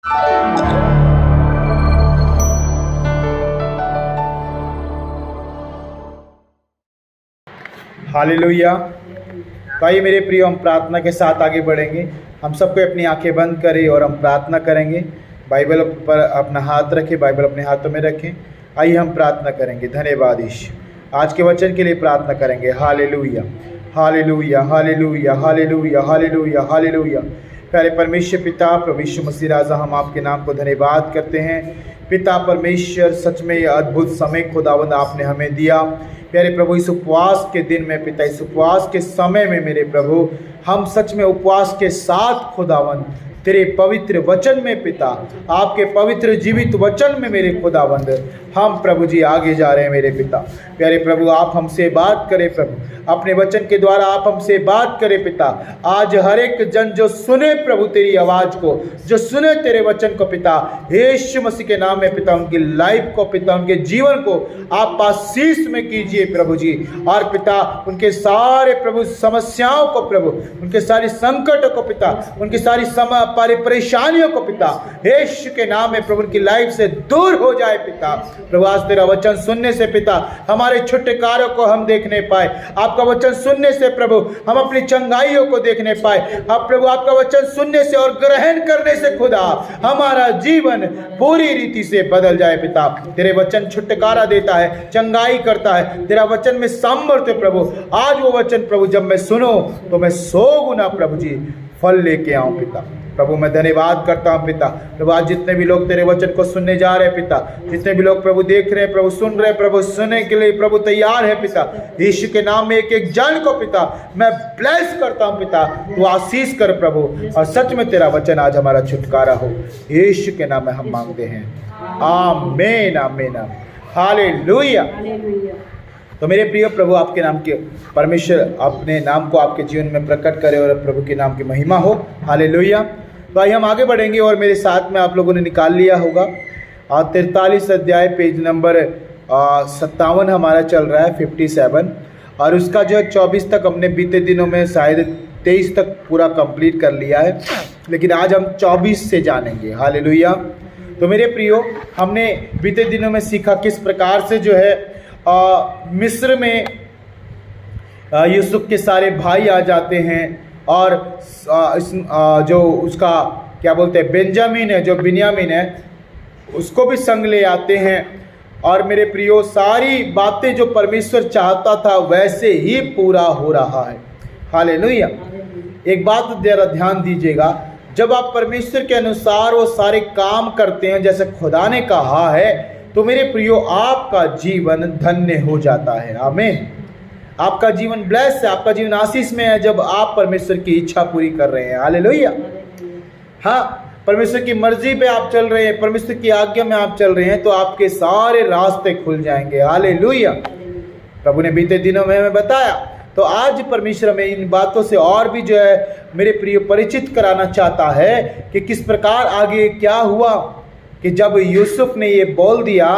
Hallelujah. तो आइए मेरे प्रियो, हम प्रार्थना के साथ आगे बढ़ेंगे। हम सबको अपनी आंखें बंद करें और हम प्रार्थना करेंगे। बाइबल पर अपना हाथ रखें, बाइबल अपने हाथों में रखें। आइए हम प्रार्थना करेंगे। धन्यवाद ईश्वर, आज के वचन के लिए प्रार्थना करेंगे। हालेलुया, हालेलुया, हालेलुया, हालेलुया, हालेलुया, हालेलुया। प्यारे परमेश्वर पिता, प्रभु यीशु मसीह राजा, हम आपके नाम को धन्यवाद करते हैं। पिता परमेश्वर, सच में यह अद्भुत समय खुदावंद आपने हमें दिया। प्यारे प्रभु, इस उपवास के दिन में पिता, इस उपवास के समय में मेरे प्रभु, हम सच में उपवास के साथ खुदावंद तेरे पवित्र वचन में पिता, आपके पवित्र जीवित वचन में मेरे खुदावंद, हम प्रभु जी आगे जा रहे हैं मेरे पिता। प्यारे प्रभु, आप हमसे बात करें प्रभु, अपने वचन के द्वारा आप हमसे बात करें पिता। आज हर एक जन जो सुने प्रभु तेरी आवाज़ को, जो सुने तेरे वचन को पिता, यीशु मसीह के नाम में पिता, उनकी लाइफ को पिता, उनके जीवन को आप आशीष में कीजिए प्रभु जी। और पिता, उनके सारे प्रभु समस्याओं को प्रभु, उनके सारी संकटों को पिता, उनकी सारी परेशानियों को पिता, यीशु के नाम में प्रभु की लाइफ से दूर हो जाए पिता। प्रभु, आज तेरा वचन सुनने से पिता, हमारे छुटकारों को हम देखने पाए। आपका वचन सुनने से प्रभु, हम अपनी चंगाइयों को देखने पाए। अब प्रभु, आपका वचन सुनने से और ग्रहण करने से खुदा, हमारा जीवन पूरी रीति से बदल जाए पिता। तेरे वचन छुटकारा देता है, चंगाई करता है। तेरा वचन में सामर्थ्य प्रभु, आज वो वचन प्रभु जब मैं सुनो तो मैं 100 गुना प्रभु जी फल लेके आऊं पिता। प्रभु, मैं धन्यवाद करता हूं पिता। प्रभु, आज जितने भी लोग तेरे वचन को सुनने जा रहे हैं पिता, जितने भी लोग प्रभु देख रहे हैं प्रभु, सुन रहे हैं प्रभु, सुनने के लिए प्रभु तैयार है पिता, यीशु के नाम में एक एक जन को पिता मैं ब्लेस करता हूं पिता। तू आशीष कर प्रभु, और सच में तेरा वचन आज हमारा छुटकारा हो, यीशु के नाम में हम मांगते हैं। आमीन, आमीन, हालेलुया। तो मेरे प्रिय प्रभु, आपके नाम के परमेश्वर अपने नाम को आपके जीवन में प्रकट करे और प्रभु के नाम की महिमा हो। हालेलुया। तो आइए हम आगे बढ़ेंगे और मेरे साथ में आप लोगों ने निकाल लिया होगा 43 अध्याय, पेज नंबर 57 हमारा चल रहा है, 57। और उसका जो है 24 तक हमने बीते दिनों में शायद 23 तक पूरा कंप्लीट कर लिया है, लेकिन आज हम 24 से जानेंगे। हालेलुया। तो मेरे प्रियो, हमने बीते दिनों में सीखा किस प्रकार से जो है मिस्र में यूसुफ के सारे भाई आ जाते हैं और जो उसका क्या बोलते हैं बेंजामिन है, जो बिन्यामीन है, उसको भी संग ले आते हैं। और मेरे प्रियो, सारी बातें जो परमेश्वर चाहता था वैसे ही पूरा हो रहा है। हालेलुया। एक बात जरा ध्यान दीजिएगा, जब आप परमेश्वर के अनुसार वो सारे काम करते हैं जैसे खुदा ने कहा है, तो मेरे प्रियो आपका जीवन धन्य हो जाता है। आमीन। आपका जीवन ब्लेस है, आपका जीवन आशीष में है जब आप परमेश्वर की इच्छा पूरी कर रहे हैं। हालेलुया। हाँ, परमेश्वर की मर्जी पे आप चल रहे हैं, परमेश्वर की आज्ञा में आप चल रहे हैं, तो आपके सारे रास्ते खुल जाएंगे। हालेलुया। प्रभु ने बीते दिनों में हमें बताया, तो आज परमेश्वर हमें इन बातों से और भी जो है मेरे प्रिय परिचित कराना चाहता है कि किस प्रकार आगे क्या हुआ। कि जब यूसुफ ने ये बोल दिया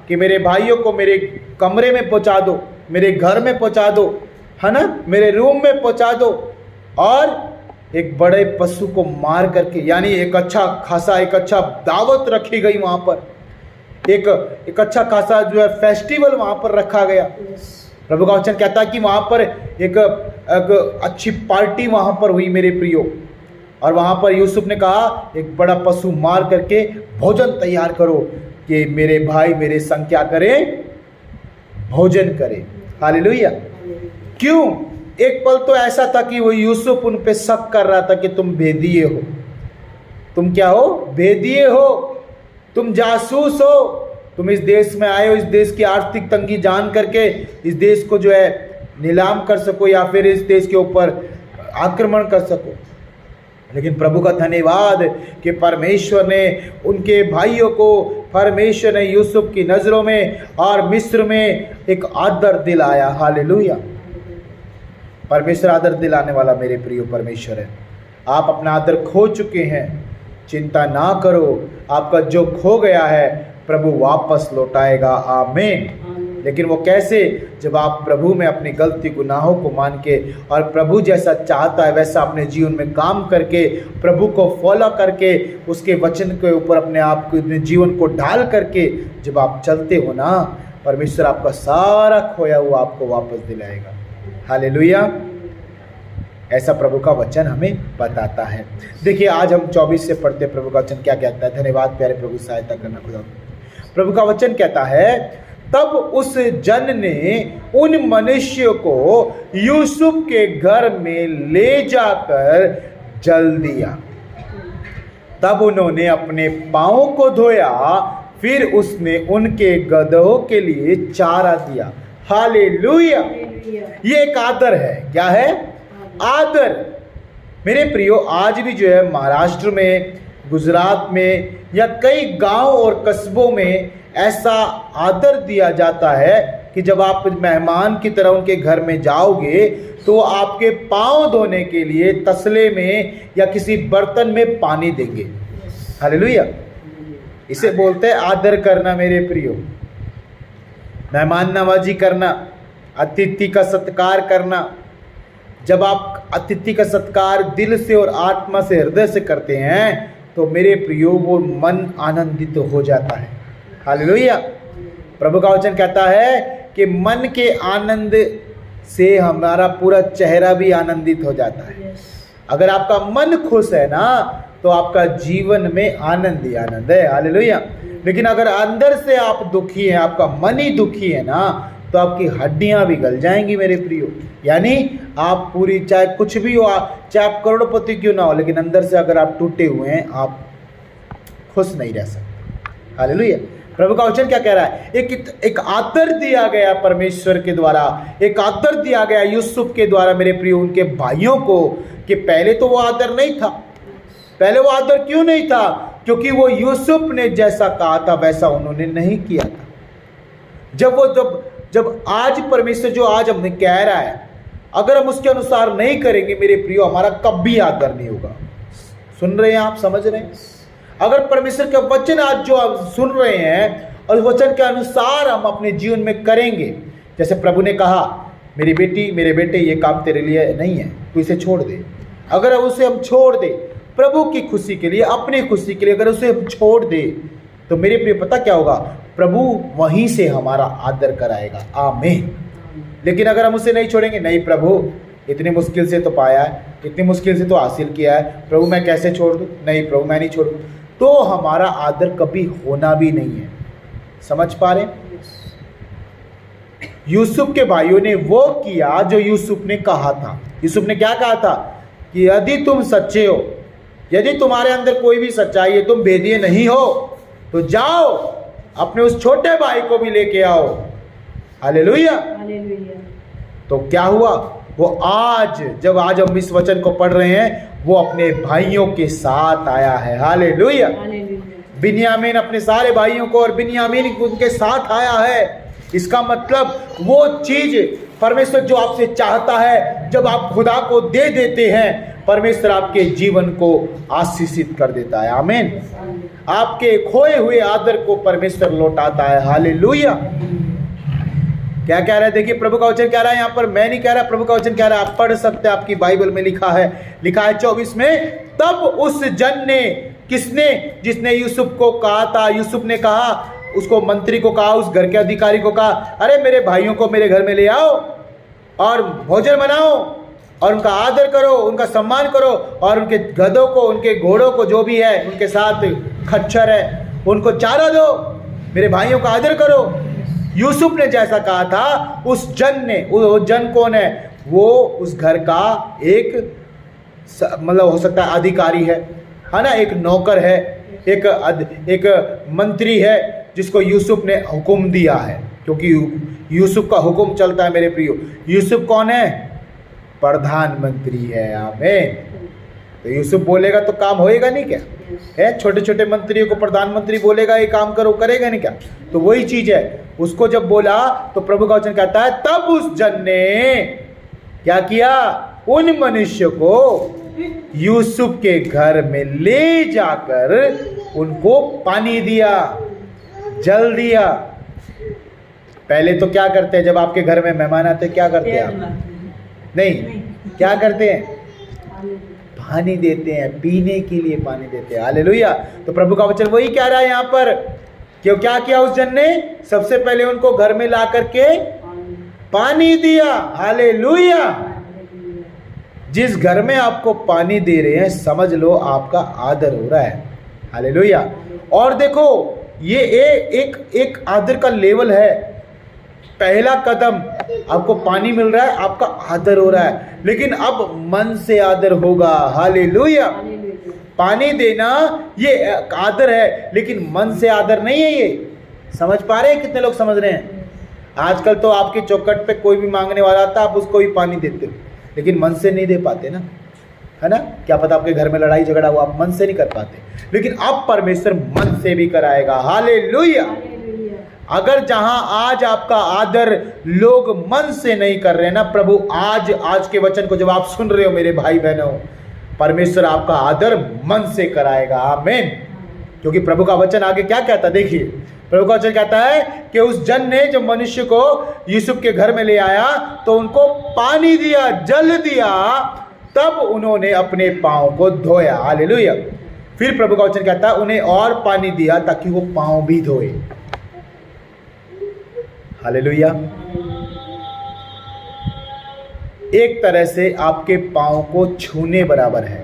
कि मेरे भाइयों को मेरे कमरे में पहुंचा दो, मेरे घर में पहुंचा दो, है ना, मेरे रूम में पहुंचा दो, और एक बड़े पशु को मार करके, यानी एक अच्छा दावत रखी गई वहाँ पर, एक अच्छा खासा जो है फेस्टिवल वहाँ पर रखा गया। प्रभु का वचन कहता है कि वहाँ पर एक अच्छी पार्टी वहाँ पर हुई मेरे प्रियो। और वहाँ पर यूसुफ ने कहा एक बड़ा पशु मार करके भोजन तैयार करो कि मेरे भाई मेरे संग क्या करें, भोजन करें। हालेलुया। क्यों? एक पल तो ऐसा था कि वो यूसुफ उन पे शक कर रहा था कि तुम भेदिए हो। तुम क्या हो? भेदिए हो, तुम जासूस हो, तुम इस देश में आए हो इस देश की आर्थिक तंगी जान करके इस देश को जो है नीलाम कर सको या फिर इस देश के ऊपर आक्रमण कर सको। लेकिन प्रभु का धन्यवाद कि परमेश्वर ने उनके भाइयों को, परमेश्वर ने यूसुफ की नज़रों में और मिस्र में एक आदर दिलाया। हालेलुया। परमेश्वर आदर दिलाने वाला मेरे प्रिय परमेश्वर है। आप अपना आदर खो चुके हैं, चिंता ना करो, आपका जो खो गया है प्रभु वापस लौटाएगा। आमीन। लेकिन वो कैसे? जब आप प्रभु में अपनी गलती गुनाहों को मान के और प्रभु जैसा चाहता है वैसा अपने जीवन में काम करके, प्रभु को फॉलो करके, उसके वचन के ऊपर अपने आप को, अपने जीवन को ढाल करके जब आप चलते हो ना, परमेश्वर आपका सारा खोया हुआ आपको वापस दिलाएगा। हालेलुया। ऐसा प्रभु का वचन हमें बताता है। देखिए आज हम 24 से पढ़ते प्रभु का वचन क्या कहता है। धन्यवाद प्यारे प्रभु, सहायता करना खुदा। प्रभु का वचन कहता है, तब उस जन ने उन मनुष्यों को यूसुफ के घर में ले जाकर जल दिया। तब उन्होंने अपने पांवों को धोया, फिर उसने उनके गधों के लिए चारा दिया। हालेलुया। ये एक आदर है। क्या है? आदर। मेरे प्रियो, आज भी जो है महाराष्ट्र में, गुजरात में या कई गांव और कस्बों में ऐसा आदर दिया जाता है कि जब आप मेहमान की तरह उनके घर में जाओगे तो आपके पांव धोने के लिए तसले में या किसी बर्तन में पानी देंगे। हालेलुया। इसे बोलते हैं आदर करना। मेरे प्रियो, मेहमान नवाजी करना, अतिथि का सत्कार करना। जब आप अतिथि का सत्कार दिल से और आत्मा से, हृदय से करते हैं तो मेरे प्रियो वो मन आनंदित हो जाता है। हालेलुया। प्रभु का वचन कहता है कि मन के आनंद से हमारा पूरा चेहरा भी आनंदित हो जाता है। अगर आपका मन खुश है ना तो आपका जीवन में आनंद ही आनंद है। हालेलुया। लेकिन अगर अंदर से आप दुखी हैं, आपका मन ही दुखी है ना, तो आपकी हड्डियां भी गल जाएंगी मेरे प्रियो। यानी आप पूरी, चाहे कुछ भी हो, चाहे आप करोड़पति क्यों ना हो, लेकिन अंदर से अगर आप टूटे हुए हैं, आप खुश नहीं रह सकते। हालेलुया। प्रभु का वचन क्या कह रहा है? एक आदर दिया गया परमेश्वर के द्वारा, एक आदर दिया गया यूसुफ के द्वारा मेरे प्रियो उनके भाइयों को, कि पहले तो वो आदर नहीं था। पहले वो आदर क्यों नहीं था? क्योंकि वो यूसुफ ने जैसा कहा था वैसा उन्होंने नहीं किया था। जब आज परमेश्वर जो आज हमें कह रहा है, अगर हम उसके अनुसार नहीं करेंगे मेरे प्रियो, हमारा कभी आदर नहीं होगा। सुन रहे हैं आप? समझ रहे हैं? अगर परमेश्वर का वचन आज जो आप सुन रहे हैं और वचन के अनुसार हम अपने जीवन में करेंगे, जैसे प्रभु ने कहा, मेरी बेटी, मेरे बेटे, ये काम तेरे लिए नहीं है, तू इसे छोड़ दे। अगर उसे हम छोड़ दे प्रभु की खुशी के लिए, अपनी खुशी के लिए, अगर उसे हम छोड़ दे तो मेरे प्रिय पता क्या होगा? प्रभु वहीं से हमारा आदर कराएगा। आमीन। लेकिन अगर हम उसे नहीं छोड़ेंगे, नहीं प्रभु इतनी मुश्किल से तो पाया है, इतनी मुश्किल से तो हासिल किया है, प्रभु मैं कैसे छोड़ दूँ? नहीं प्रभु मैं नहीं छोड़ूँ, तो हमारा आदर कभी होना भी नहीं है। समझ पा रहे? यूसुफ के भाइयों ने वो किया जो यूसुफ ने कहा था। यूसुफ ने क्या कहा था? कि यदि तुम सच्चे हो, यदि तुम्हारे अंदर कोई भी सच्चाई है, तुम भेदिए नहीं हो, तो जाओ अपने उस छोटे भाई को भी लेके आओ। हालेलुया। तो क्या हुआ? वो आज, जब आज हम इस वचन को पढ़ रहे हैं, वो अपने भाइयों के साथ आया है। हालेलुया। बिन्यामीन अपने सारे भाइयों को, और बिन्यामीन उनके साथ आया है। इसका मतलब वो चीज परमेश्वर जो आपसे चाहता है, जब आप खुदा को दे देते हैं, परमेश्वर आपके जीवन को आशीषित कर देता है। आमीन। आपके खोए हुए आदर को परमेश्वर लौटाता है। हालेलुया। क्या कह रहा है? देखिए प्रभु का वचन कह रहा है, यहाँ पर मैं नहीं कह रहा, प्रभु का वचन कह रहा है। आप पढ़ सकते हैं, आपकी बाइबल में लिखा है 24 में, तब उस जन ने, किसने? जिसने यूसुफ को कहा था, यूसुफ ने कहा, उसको मंत्री को कहा, उस घर के अधिकारी को कहा, अरे मेरे भाइयों को मेरे घर में ले आओ और भोजन बनाओ और उनका आदर करो, उनका सम्मान करो, और उनके गधों को, उनके घोड़ों को, जो भी है उनके साथ खच्चर है, उनको चारा दो, मेरे भाइयों का आदर करो। यूसुफ ने जैसा कहा था, उस जन ने, वो जन कौन है? वो उस घर का एक, मतलब हो सकता है अधिकारी है ना, एक नौकर है, एक मंत्री है, जिसको यूसुफ ने हुक्म दिया है, क्योंकि यूसुफ का हुक्म चलता है मेरे प्रियो। यूसुफ कौन है? प्रधानमंत्री है। आमीन। तो यूसुफ बोलेगा तो काम होएगा नहीं क्या? है, छोटे छोटे मंत्रियों को प्रधानमंत्री बोलेगा ये काम करो, करेगा नहीं क्या? तो वही चीज है। उसको जब बोला तो प्रभु का वचन कहता है, तब उस जन ने क्या किया? उन मनुष्य को यूसुफ के घर में ले जाकर उनको पानी दिया, जल दिया। पहले तो क्या करते हैं, जब आपके घर में मेहमान आते हैं क्या करते हैं आप? नहीं, क्या करते हैं? पानी देते हैं, पीने के लिए पानी देते हैं। हालेलुया। तो प्रभु का वचन वही कह रहा है यहाँ पर, क्यों क्या किया उस जन ने? सबसे पहले उनको घर में ला करके पानी दिया। हालेलुया। जिस घर में आपको पानी दे रहे हैं, समझ लो आपका आदर हो रहा है। हालेलुया। और देखो, ये एक आदर का लेवल है। पहला कदम, आपको पानी मिल रहा है, आपका आदर हो रहा है, लेकिन अब मन से आदर होगा। हालेलुया। पानी देना ये आदर है, लेकिन मन से आदर नहीं है। ये समझ पा रहे हैं? कितने लोग समझ रहे हैं? आजकल तो आपकी चौखट पे कोई भी मांगने वाला आता है, आप उसको भी पानी देते हो, लेकिन मन से नहीं दे पाते ना, है ना? क्या पता आपके घर में लड़ाई झगड़ा हुआ, आप मन से नहीं कर पाते, लेकिन अब परमेश्वर मन से भी कराएगा। हालेलुया। अगर जहां आज आपका आदर लोग मन से नहीं कर रहे ना, प्रभु आज के वचन को जब आप सुन रहे हो मेरे भाई बहनों, परमेश्वर आपका आदर मन से कराएगा। आमीन। क्योंकि प्रभु का वचन आगे क्या कहता है, देखिए प्रभु का वचन कहता है कि उस जन ने जब मनुष्य को यूसुफ के घर में ले आया तो उनको पानी दिया, जल दिया, तब उन्होंने अपने पांव को धोया। हालेलुया। फिर प्रभु का वचन कहता है उन्हें और पानी दिया ताकि वो पांव भी धोए। हालेलुया। एक तरह से आपके पांव को छूने बराबर है।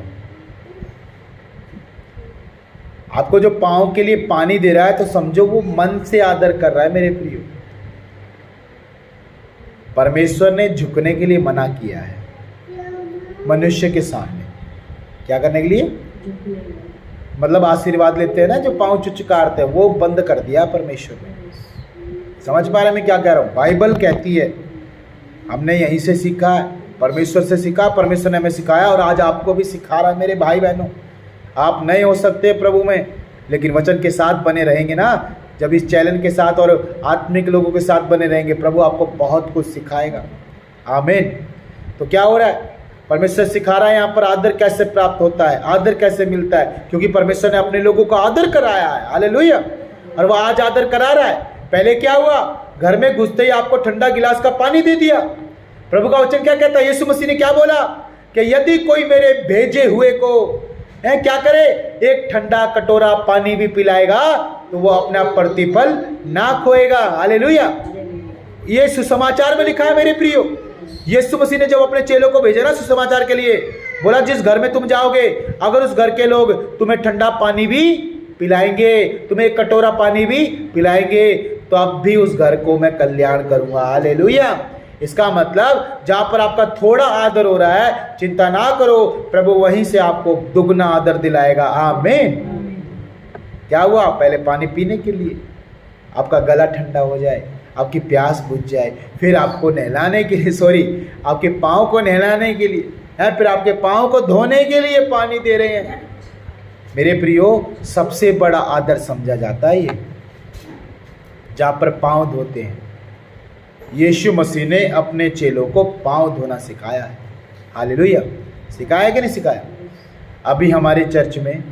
आपको जो पांव के लिए पानी दे रहा है तो समझो वो मन से आदर कर रहा है। मेरे प्रियो, परमेश्वर ने झुकने के लिए मना किया है मनुष्य के सामने। क्या करने के लिए? मतलब आशीर्वाद लेते हैं ना, जो पांव चुचकारते हैं, वो बंद कर दिया परमेश्वर ने। समझ पा रहे मैं क्या कह रहा हूँ? बाइबल कहती है, हमने यहीं से सीखा है, परमेश्वर से सीखा, परमेश्वर ने हमें सिखाया और आज आपको भी सिखा रहा है। मेरे भाई बहनों, आप नहीं हो सकते प्रभु में, लेकिन वचन के साथ बने रहेंगे ना, जब इस चैलेंज के साथ और आत्मिक लोगों के साथ बने रहेंगे, प्रभु आपको बहुत कुछ सिखाएगा। आमीन। तो क्या हो रहा है? परमेश्वर सिखा रहा है यहाँ पर आदर कैसे प्राप्त होता है, आदर कैसे मिलता है, क्योंकि परमेश्वर ने अपने लोगों को आदर कराया है। हालेलुया। और वह आज आदर करा रहा है। पहले क्या हुआ? घर में घुसते ही आपको ठंडा गिलास का पानी दे दिया। प्रभु का वचन क्या कहता है? यीशु मसीह ने क्या बोला कि यदि कोई मेरे भेजे हुए को क्या करे, एक ठंडा कटोरा पानी भी पिलाएगा तो वो अपना प्रतिफल ना खोएगा। हालेलुया। ये सुसमाचार में लिखा है मेरे प्रियो। यीशु मसीह ने जब अपने चेलों को भेजा ना सुसमाचार के लिए, बोला जिस घर में तुम जाओगे, अगर उस घर के लोग तुम्हें ठंडा पानी भी पिलाएंगे, तुम्हें एक कटोरा पानी भी पिलाएंगे, तो अब भी उस घर को मैं कल्याण करूंगा। हालेलुया। इसका मतलब जहां पर आपका थोड़ा आदर हो रहा है, चिंता ना करो, प्रभु वहीं से आपको दुगना आदर दिलाएगा। आमीन। क्या हुआ? पहले पानी पीने के लिए आपका गला ठंडा हो जाए, आपकी प्यास बुझ जाए, फिर आपको नहलाने के लिए, आपके पाँव को नहलाने के लिए, फिर आपके पाँव को धोने के लिए पानी दे रहे हैं। मेरे प्रियो, सबसे बड़ा आदर समझा जाता है ये, जहाँ पर पाँव धोते हैं। यीशु मसीह ने अपने चेलों को पाँव धोना सिखाया है। हालेलुया। सिखाया कि नहीं सिखाया? अभी हमारे चर्च में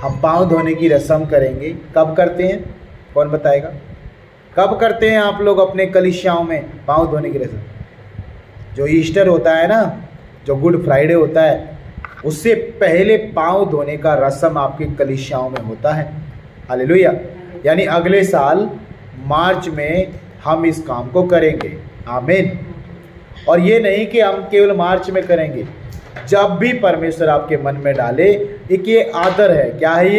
हम पाँव धोने की रस्म करेंगे। कब करते हैं? कौन बताएगा? कब करते हैं आप लोग अपने कलीसियाओं में पाँव धोने की रस्म? जो ईस्टर होता है ना, जो गुड फ्राइडे होता है, उससे पहले पाँव धोने का रस्म आपके कलीसियाओं में होता है। हालेलुया। यानी अगले साल मार्च में हम इस काम को करेंगे। आमीन। और ये नहीं कि हम केवल मार्च में करेंगे, जब भी परमेश्वर आपके मन में डाले। एक ये आदर है। क्या है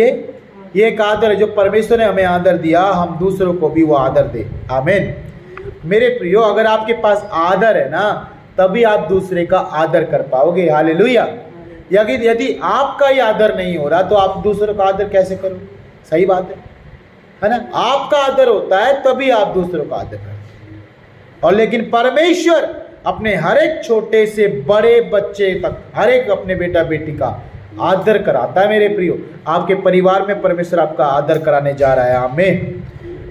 ये एक आदर है। जो परमेश्वर ने हमें आदर दिया, हम दूसरों को भी वो आदर दे। आमीन। मेरे प्रियो, अगर आपके पास आदर है ना, तभी आप दूसरे का आदर कर पाओगे। हालेलुया। यदि आपका ही आदर नहीं हो रहा तो आप दूसरों का आदर कैसे करो? सही बात है ना? आपका आदर होता है तभी आप दूसरों का आदर करें। और लेकिन परमेश्वर अपने हर एक छोटे से बड़े बच्चे तक, हर एक अपने बेटा बेटी का आदर कराता है। मेरे प्रियो, आपके परिवार में परमेश्वर आपका आदर कराने जा रहा है। आमीन।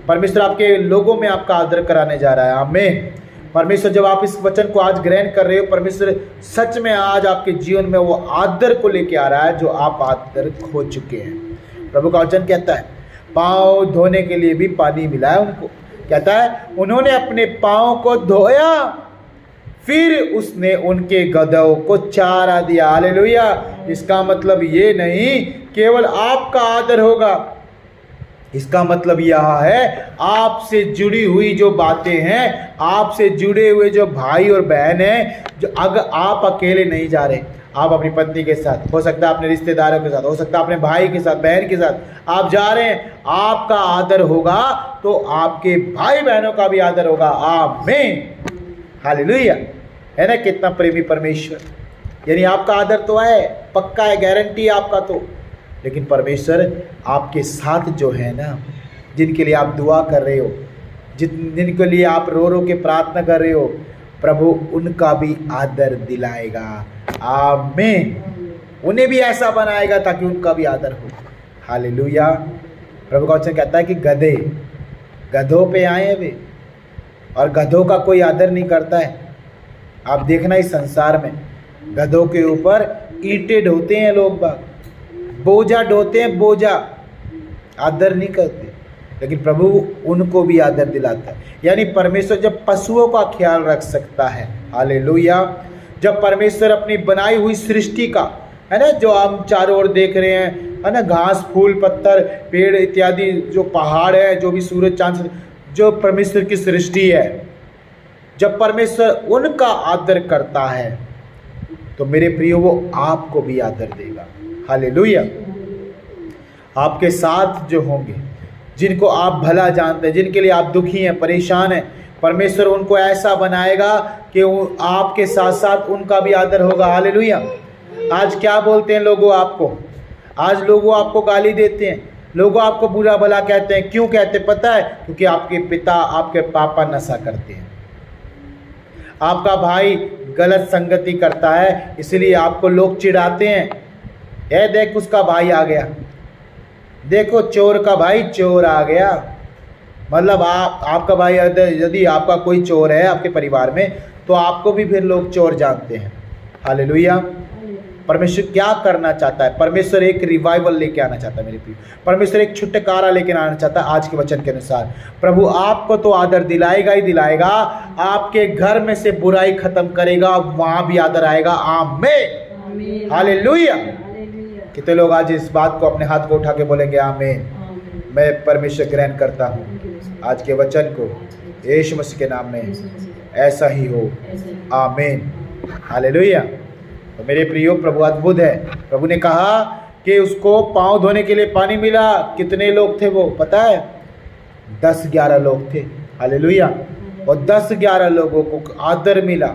परमेश्वर आपके लोगों में आपका आदर कराने जा रहा है। आमीन। परमेश्वर, जब आप इस वचन को आज ग्रहण कर रहे हो, परमेश्वर सच में आज आपके जीवन में वो आदर को लेके आ रहा है जो आप आदर खो चुके हैं। प्रभु का वचन कहता है पाँव धोने के लिए भी पानी मिला है उनको। कहता है उन्होंने अपने पाँव को धोया, फिर उसने उनके गधों को चारा दिया। हालेलुया। इसका मतलब ये नहीं केवल आपका आदर होगा, इसका मतलब यह है आपसे जुड़ी हुई जो बातें हैं, आपसे जुड़े हुए जो भाई और बहन हैं, जो अगर आप अकेले नहीं जा रहे, आप अपनी पत्नी के साथ, हो सकता है अपने रिश्तेदारों के साथ, हो सकता है अपने भाई के साथ, बहन के साथ आप जा रहे हैं, आपका आदर होगा तो आपके भाई बहनों का भी आदर होगा। आमीन। हालेलुया। है ना कितना प्रेमी परमेश्वर। यानी आपका आदर तो है, पक्का है, गारंटी है आपका तो, लेकिन परमेश्वर आपके साथ जो है ना, जिनके लिए आप दुआ कर रहे हो, जिनके लिए आप रो रो के प्रार्थना कर रहे हो, प्रभु उनका भी आदर दिलाएगा। आमीन। उन्हें भी ऐसा बनाएगा ताकि उनका भी आदर हो। हालेलुया। प्रभु का वचन कहता है कि गधे गधों पे आए वे, और गधों का कोई आदर नहीं करता है। आप देखना इस संसार में गधों के ऊपर ईंटें ढोते हैं लोग बाग, बोझा ढोते हैं, बोझा, आदर नहीं करते, लेकिन प्रभु उनको भी आदर दिलाता है। यानी परमेश्वर जब पशुओं का ख्याल रख सकता है, हालेलुया, जब परमेश्वर अपनी बनाई हुई सृष्टि का, है ना, जो हम चारों ओर देख रहे हैं, है ना, घास फूल पत्थर पेड़ इत्यादि, जो पहाड़ है, जो भी सूरज चांद, जो परमेश्वर की सृष्टि है, जब परमेश्वर उनका आदर करता है तो मेरे प्रियो वो आपको भी आदर देगा। हालेलुया। आपके साथ जो होंगे, जिनको आप भला जानते हैं, जिनके लिए आप दुखी हैं, परेशान हैं, परमेश्वर उनको ऐसा बनाएगा कि आपके साथ साथ उनका भी आदर होगा। हालेलुया। आज क्या बोलते हैं लोगों आपको, आज लोगों आपको गाली देते हैं, लोगों आपको बुरा भला कहते हैं। क्यों कहते पता है? क्योंकि आपके पिता, आपके पापा नशा करते हैं, आपका भाई गलत संगति करता है, इसलिए आपको लोग चिढ़ाते हैं। ये देख उसका भाई आ गया, देखो चोर का भाई चोर आ गया। मतलब आपका भाई यदि आपका कोई चोर है आपके परिवार में, तो आपको भी फिर लोग चोर जानते हैं। हालेलुया। परमेश्वर क्या करना चाहता है? परमेश्वर एक रिवाइवल लेके आना चाहता है मेरे प्रिय। परमेश्वर एक छुटकारा लेके आना चाहता है आज के वचन के अनुसार। प्रभु आपको तो आदर दिलाएगा ही दिलाएगा, आपके घर में से बुराई खत्म करेगा, वहां भी आदर आएगा। आमीन। हालेलुया। कितने लोग आज इस बात को, अपने हाथ को उठा के बोलेंगे आमीन। मैं परमेश्वर ग्रहण करता हूँ आज के वचन को, यीशु मसीह के नाम में ऐसा ही हो। आमीन। हालेलुया। तो मेरे प्रियो, प्रभु अद्भुत है। प्रभु ने कहा कि उसको पाँव धोने के लिए पानी मिला। कितने लोग थे वो पता है? 10-11 लोग थे। हालेलुया। और 10-11 लोगों को आदर मिला।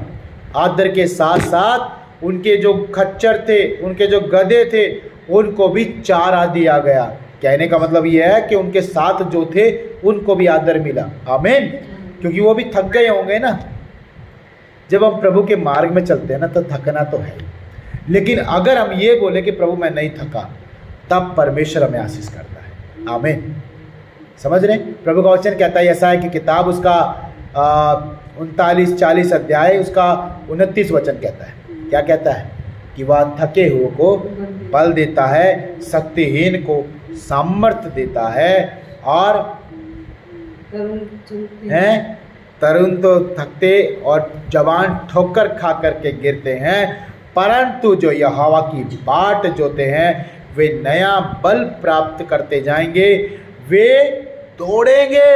आदर के साथ साथ उनके जो खच्चर थे, उनके जो गधे थे, उनको भी चारा दिया गया। कहने का मतलब यह है कि उनके साथ जो थे उनको भी आदर मिला। आमीन। क्योंकि वो भी थक गए होंगे ना। जब हम प्रभु के मार्ग में चलते हैं ना, तो थकना तो है, लेकिन अगर हम ये बोले कि प्रभु मैं नहीं थका, तब परमेश्वर हमें आशीष करता है। आमीन। समझ रहे? प्रभु का वचन कहता है, ऐसा है कि किताब उसका 39-40 अध्याय उसका 29 वचन कहता है। क्या कहता है? कि वह थके हुए को बल देता है, शक्तिहीन को सामर्थ्य देता है, और तरुण तो थकते और जवान ठोकर खा करके गिरते हैं, परंतु जो यहोवा की बाट जोते हैं वे नया बल प्राप्त करते जाएंगे। वे दौड़ेंगे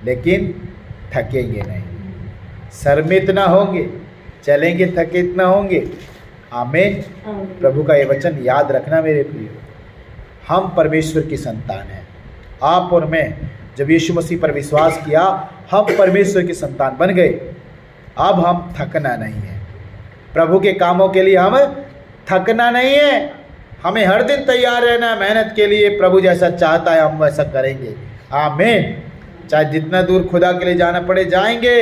लेकिन थकेंगे नहीं, शर्मित ना होंगे, चलेंगे थकित ना होंगे। आमीन। प्रभु का ये वचन याद रखना मेरे प्रिय। हम परमेश्वर की संतान हैं। आप और मैं जब यीशु मसीह पर विश्वास किया, हम परमेश्वर की संतान बन गए। अब हम थकना नहीं है। प्रभु के कामों के लिए हम थकना नहीं है। हमें हर दिन तैयार रहना मेहनत के लिए। प्रभु जैसा चाहता है हम वैसा करेंगे। आमीन। चाहे जितना दूर खुदा के लिए जाना पड़े जाएंगे।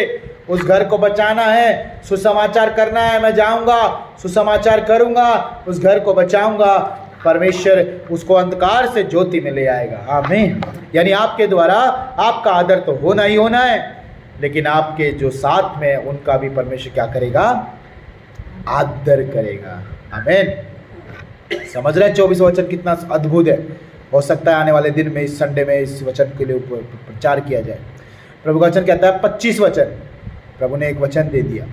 उस घर को बचाना है, सुसमाचार करना है, मैं जाऊंगा, सुसमाचार करूंगा, उस घर को बचाऊंगा। परमेश्वर उसको अंधकार से ज्योति में ले आएगा। आमीन। यानी आपके द्वारा आपका आदर तो होना ही होना है, लेकिन आपके जो साथ में उनका भी परमेश्वर क्या करेगा? आदर करेगा। आमीन। समझ रहे हैं? 24 वचन कितना अद्भुत है। हो सकता है आने वाले दिन में इस संडे में इस वचन के लिए प्रचार किया जाए। प्रभु का वचन कहता है 25 वचन, प्रभु ने एक वचन दे दिया,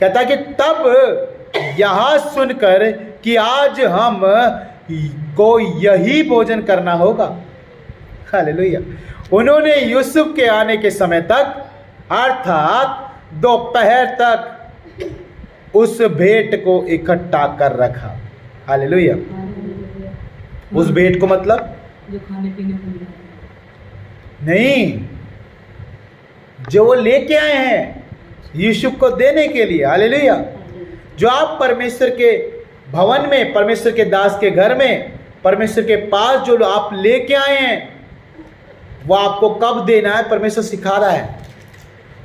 कहता है कि तब यह सुनकर कि आज हम को यही भोजन करना होगा, हालेलुया, उन्होंने यूसुफ के आने के समय तक अर्थात दोपहर तक उस भेंट को इकट्ठा कर रखा। हालेलुया। उस भेंट को मतलब जो खाने पीने को नहीं, जो वो लेके आए हैं यूसुफ को देने के लिए। हालेलुया। जो आप परमेश्वर के भवन में, परमेश्वर के दास के घर में, परमेश्वर के पास जो आप लेके आए हैं, वो आपको कब देना है परमेश्वर सिखा रहा है।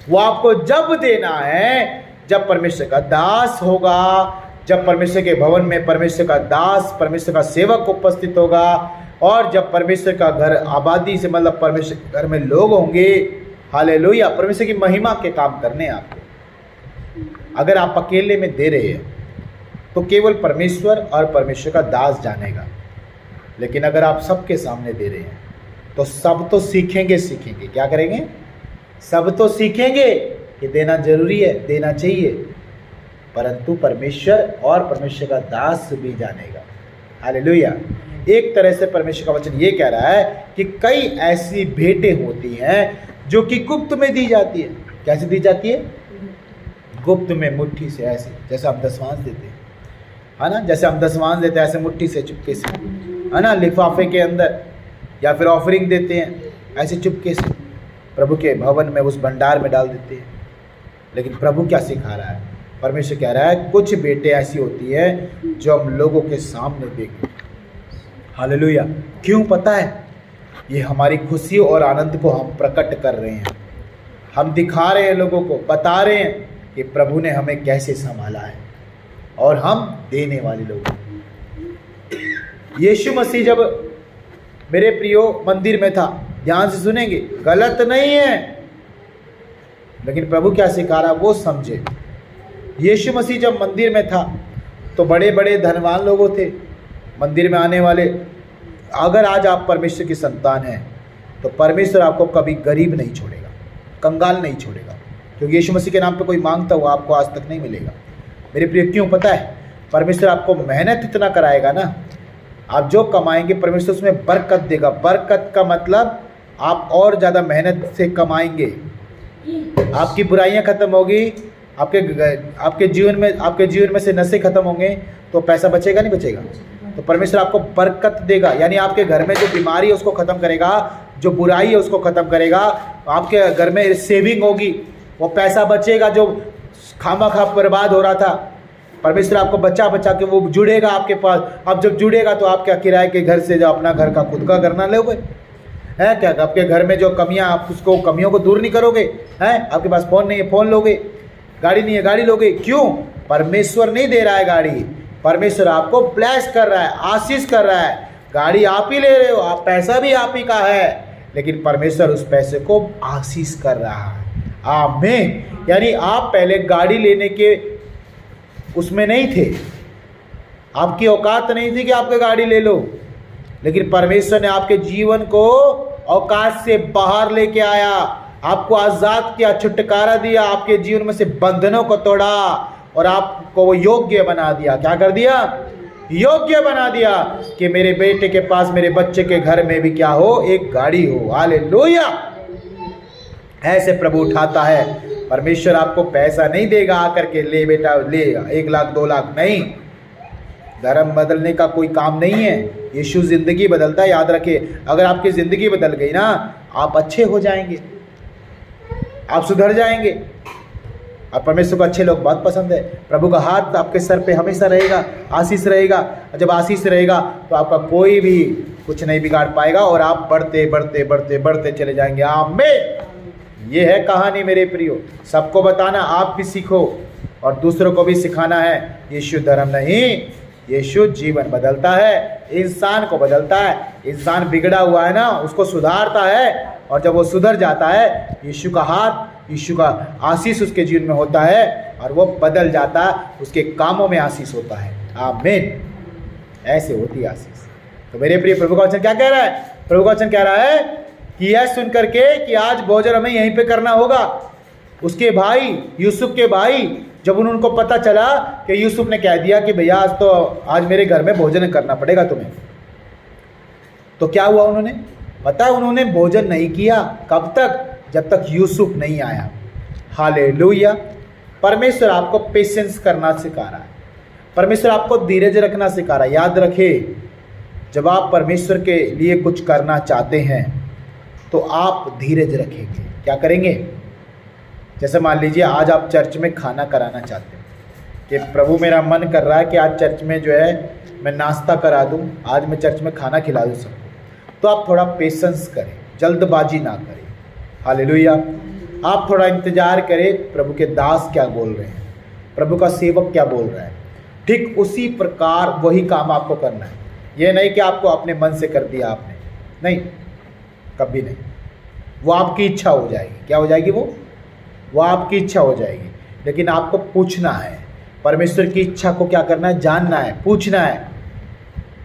वो आपको जब देना है जब परमेश्वर का दास होगा, जब परमेश्वर के भवन में परमेश्वर का दास, परमेश्वर का सेवक उपस्थित होगा, और जब परमेश्वर का घर आबादी से मतलब परमेश्वर के घर में लोग होंगे। हालेलुया। परमेश्वर की महिमा के काम करने आपको। अगर आप अकेले में दे रहे हैं तो केवल परमेश्वर और परमेश्वर का दास जानेगा, लेकिन अगर आप सबके सामने दे रहे हैं तो सब तो सीखेंगे। क्या करेंगे? सब तो सीखेंगे कि देना जरूरी है, देना चाहिए, परंतु परमेश्वर और परमेश्वर का दास भी जानेगा। हालेलुया। एक तरह से परमेश्वर का वचन ये कह रहा है कि कई ऐसी भेंटें होती हैं जो कि गुप्त में दी जाती है। कैसे दी जाती है? गुप्त में, मुट्ठी से, ऐसे जैसे हम दसवांश देते हैं, है ना, जैसे हम दसवांश देते हैं ऐसे मुट्ठी से, चुपके से, है ना, लिफाफे के अंदर, या फिर ऑफरिंग देते हैं ऐसे चुपके से प्रभु के भवन में, उस भंडार में डाल देते हैं। लेकिन प्रभु क्या सिखा रहा है? परमेश्वर कह रहा है कुछ भेंटें ऐसी होती हैं जो हम लोगों के सामने देंगे। हालेलुया। क्यों पता है? ये हमारी खुशी और आनंद को हम प्रकट कर रहे हैं, हम दिखा रहे हैं, लोगों को बता रहे हैं कि प्रभु ने हमें कैसे संभाला है, और हम देने वाले लोग हैं। यीशु मसीह जब मेरे प्रियो मंदिर में था, ध्यान से सुनेंगे, गलत नहीं है, लेकिन प्रभु क्या सिखा रहा वो समझे। यीशु मसीह जब मंदिर में था तो बड़े बड़े धनवान लोगों थे मंदिर में आने वाले। अगर आज आप परमेश्वर की संतान हैं तो परमेश्वर आपको कभी गरीब नहीं छोड़ेगा, कंगाल नहीं छोड़ेगा, क्योंकि यीशु मसीह के नाम पे कोई मांगता हुआ आपको आज तक नहीं मिलेगा। मेरे प्रिय, क्यों पता है? परमेश्वर आपको मेहनत इतना कराएगा ना, आप जो कमाएंगे परमेश्वर उसमें बरकत देगा। बरकत का मतलब आप और ज़्यादा मेहनत से कमाएंगे, आपकी बुराइयां खत्म होगी, आपके जीवन में से नशे खत्म होंगे, तो पैसा बचेगा नहीं बचेगा? तो परमेश्वर आपको बरकत देगा, यानी आपके घर में जो बीमारी है उसको ख़त्म करेगा, जो बुराई है उसको ख़त्म करेगा। आपके घर में सेविंग होगी, वो पैसा बचेगा जो खामा बर्बाद हो रहा था, परमेश्वर आपको बचा के वो जुड़ेगा आपके पास। अब जब जुड़ेगा तो आप क्या किराए के घर से जो अपना घर का खुद का करना लोगे हैं? क्या आपके घर में जो कमियां, आप उसको कमियों को दूर नहीं करोगे हैं? आपके पास फ़ोन नहीं है, फ़ोन लोगे, गाड़ी नहीं है, गाड़ी लोगे। क्यों? परमेश्वर नहीं दे रहा है गाड़ी, परमेश्वर आपको ब्लेस कर रहा है, आशीष कर रहा है। गाड़ी आप ही ले रहे हो, आप पैसा भी आप ही का है, लेकिन परमेश्वर उस पैसे को आशीष कर रहा है। आमीन। यानी आप पहले गाड़ी लेने के उसमें नहीं थे, आपकी औकात नहीं थी कि आपके गाड़ी ले लो, लेकिन परमेश्वर ने आपके जीवन को औकात से बाहर लेके आया, आपको आज़ाद किया, छुटकारा दिया, आपके जीवन में से बंधनों को तोड़ा और आपको वो योग्य बना दिया। क्या कर दिया? योग्य बना दिया कि मेरे बेटे के पास, मेरे बच्चे के घर में भी क्या हो? एक गाड़ी हो। हालेलुया। ऐसे प्रभु उठाता है। परमेश्वर आपको पैसा नहीं देगा आकर के ले बेटा ले 1 लाख 2 लाख, नहीं। धर्म बदलने का कोई काम नहीं है, यीशु जिंदगी बदलता है। याद रखिए, अगर आपकी ज़िंदगी बदल गई ना, आप अच्छे हो जाएंगे, आप सुधर जाएंगे। और परमेश्वर को अच्छे लोग बहुत पसंद है। प्रभु का हाथ आपके सर पे हमेशा रहेगा, आशीष रहेगा। और जब आशीष रहेगा तो आपका कोई भी कुछ नहीं बिगाड़ पाएगा, और आप बढ़ते बढ़ते बढ़ते बढ़ते चले जाएंगे। आमीन। ये है कहानी मेरे प्रियो। सबको बताना, आप भी सीखो और दूसरों को भी सिखाना है। यीशु धर्म नहीं, यीशु जीवन बदलता है, इंसान को बदलता है। इंसान बिगड़ा हुआ है ना, उसको सुधारता है, और जब वो सुधर जाता है, यीशु का हाथ, यीशु का आशीष उसके जीवन में होता है, और वो बदल जाता है, उसके कामों में आशीष होता है। आमीन। ऐसे होती है आशीष। तो मेरे प्रिय, प्रभु का वचन क्या कह रहा है? प्रभु का वचन कह रहा है कि यह सुन करके कि आज भोजन हमें यहीं पे करना होगा। उसके भाई, यूसुफ के भाई, जब उनको पता चला कि यूसुफ ने कह दिया कि भैया आज मेरे घर में भोजन करना पड़ेगा तुम्हें, तो क्या हुआ? उन्होंने, पता है, उन्होंने भोजन नहीं किया। कब तक? जब तक यूसुफ नहीं आया। हालेलुया। परमेश्वर आपको पेशेंस करना सिखा रहा है, परमेश्वर आपको धीरज रखना सिखा रहा है। याद रखिए, जब आप परमेश्वर के लिए कुछ करना चाहते हैं तो आप धीरज रखेंगे। क्या करेंगे? जैसे मान लीजिए आज आप चर्च में खाना कराना चाहते हैं कि प्रभु मेरा मन कर रहा है कि आज चर्च में जो है मैं नाश्ता करा दूं, आज मैं चर्च में खाना खिला दूं सबको, तो आप थोड़ा पेशेंस करें, जल्दबाजी ना करें। हालेलुया। आप थोड़ा इंतजार करें, प्रभु के दास क्या बोल रहे हैं, प्रभु का सेवक क्या बोल रहा है। ठीक उसी प्रकार वही काम आपको करना है। ये नहीं कि आपको अपने मन से कर दिया आपने, नहीं, कभी नहीं। वो आपकी इच्छा हो जाएगी। क्या हो जाएगी? वो आपकी इच्छा हो जाएगी। लेकिन आपको पूछना है, परमेश्वर की इच्छा को क्या करना है? जानना है, पूछना है।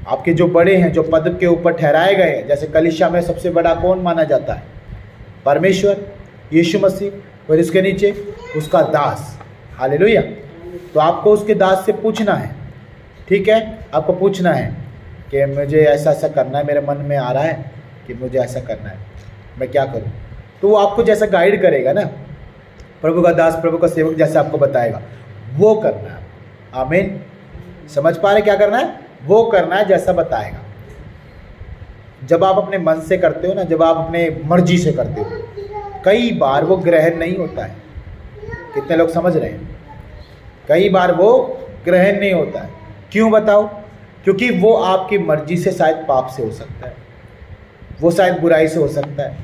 आपके जो बड़े हैं, जो पद के ऊपर ठहराए गए हैं, जैसे कलीसिया में सबसे बड़ा कौन माना जाता है? परमेश्वर, यीशु मसीह, और इसके नीचे उसका दास। हालेलुया। तो आपको उसके दास से पूछना है, ठीक है? आपको पूछना है कि मुझे ऐसा ऐसा करना है, मेरे मन में आ रहा है कि मुझे ऐसा करना है, मैं क्या करूं? तो वो आपको जैसा गाइड करेगा ना, प्रभु का दास, प्रभु का सेवक जैसे आपको बताएगा, वो करना है। आमीन। समझ पा रहे क्या करना है? वो करना है जैसा बताएगा। जब आप अपने मन से करते हो ना, जब आप अपने मर्जी से करते हो, कई बार वो ग्रहण नहीं होता है। कितने लोग समझ रहे हैं? कई बार वो ग्रहण नहीं होता है। क्यों बताओ? क्योंकि वो आपकी मर्जी से शायद पाप से हो सकता है, वो शायद बुराई से हो सकता है,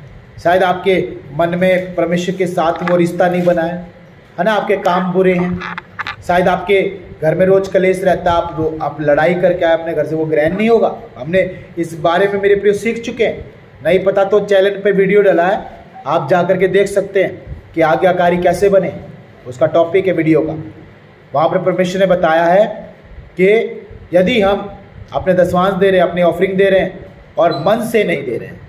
शायद आपके मन में परमेश्वर के साथ वो रिश्ता नहीं बना है ना, आपके काम बुरे हैं, शायद आपके घर में रोज कलेश रहता है, आप लड़ाई करके आए अपने घर से, वो ग्रहण नहीं होगा। हमने इस बारे में मेरे प्रिय सीख चुके हैं। नहीं पता तो चैनल पे वीडियो डाला है, आप जा कर के देख सकते हैं कि आज्ञाकारी कैसे बने, उसका टॉपिक है वीडियो का। वहाँ पर परमेश्वर ने बताया है कि यदि हम अपने दशमांश दे रहे हैं, अपनी ऑफरिंग दे रहे हैं और मन से नहीं दे रहे हैं,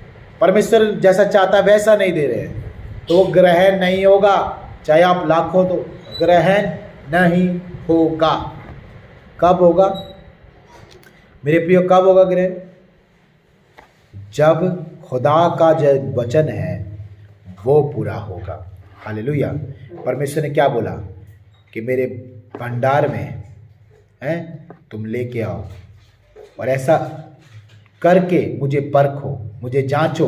परमेश्वर जैसा चाहता है वैसा नहीं दे रहे हैं, तो वो ग्रहण नहीं होगा। चाहे आप लाखों दो, ग्रहण नहीं होगा। कब होगा मेरे प्रियो? कब होगा ग्रहण? जब खुदा का जो वचन है वो पूरा होगा। हालेलुया। परमेश्वर ने क्या बोला कि मेरे भंडार में है तुम लेके आओ और ऐसा करके मुझे परखो, मुझे जांचो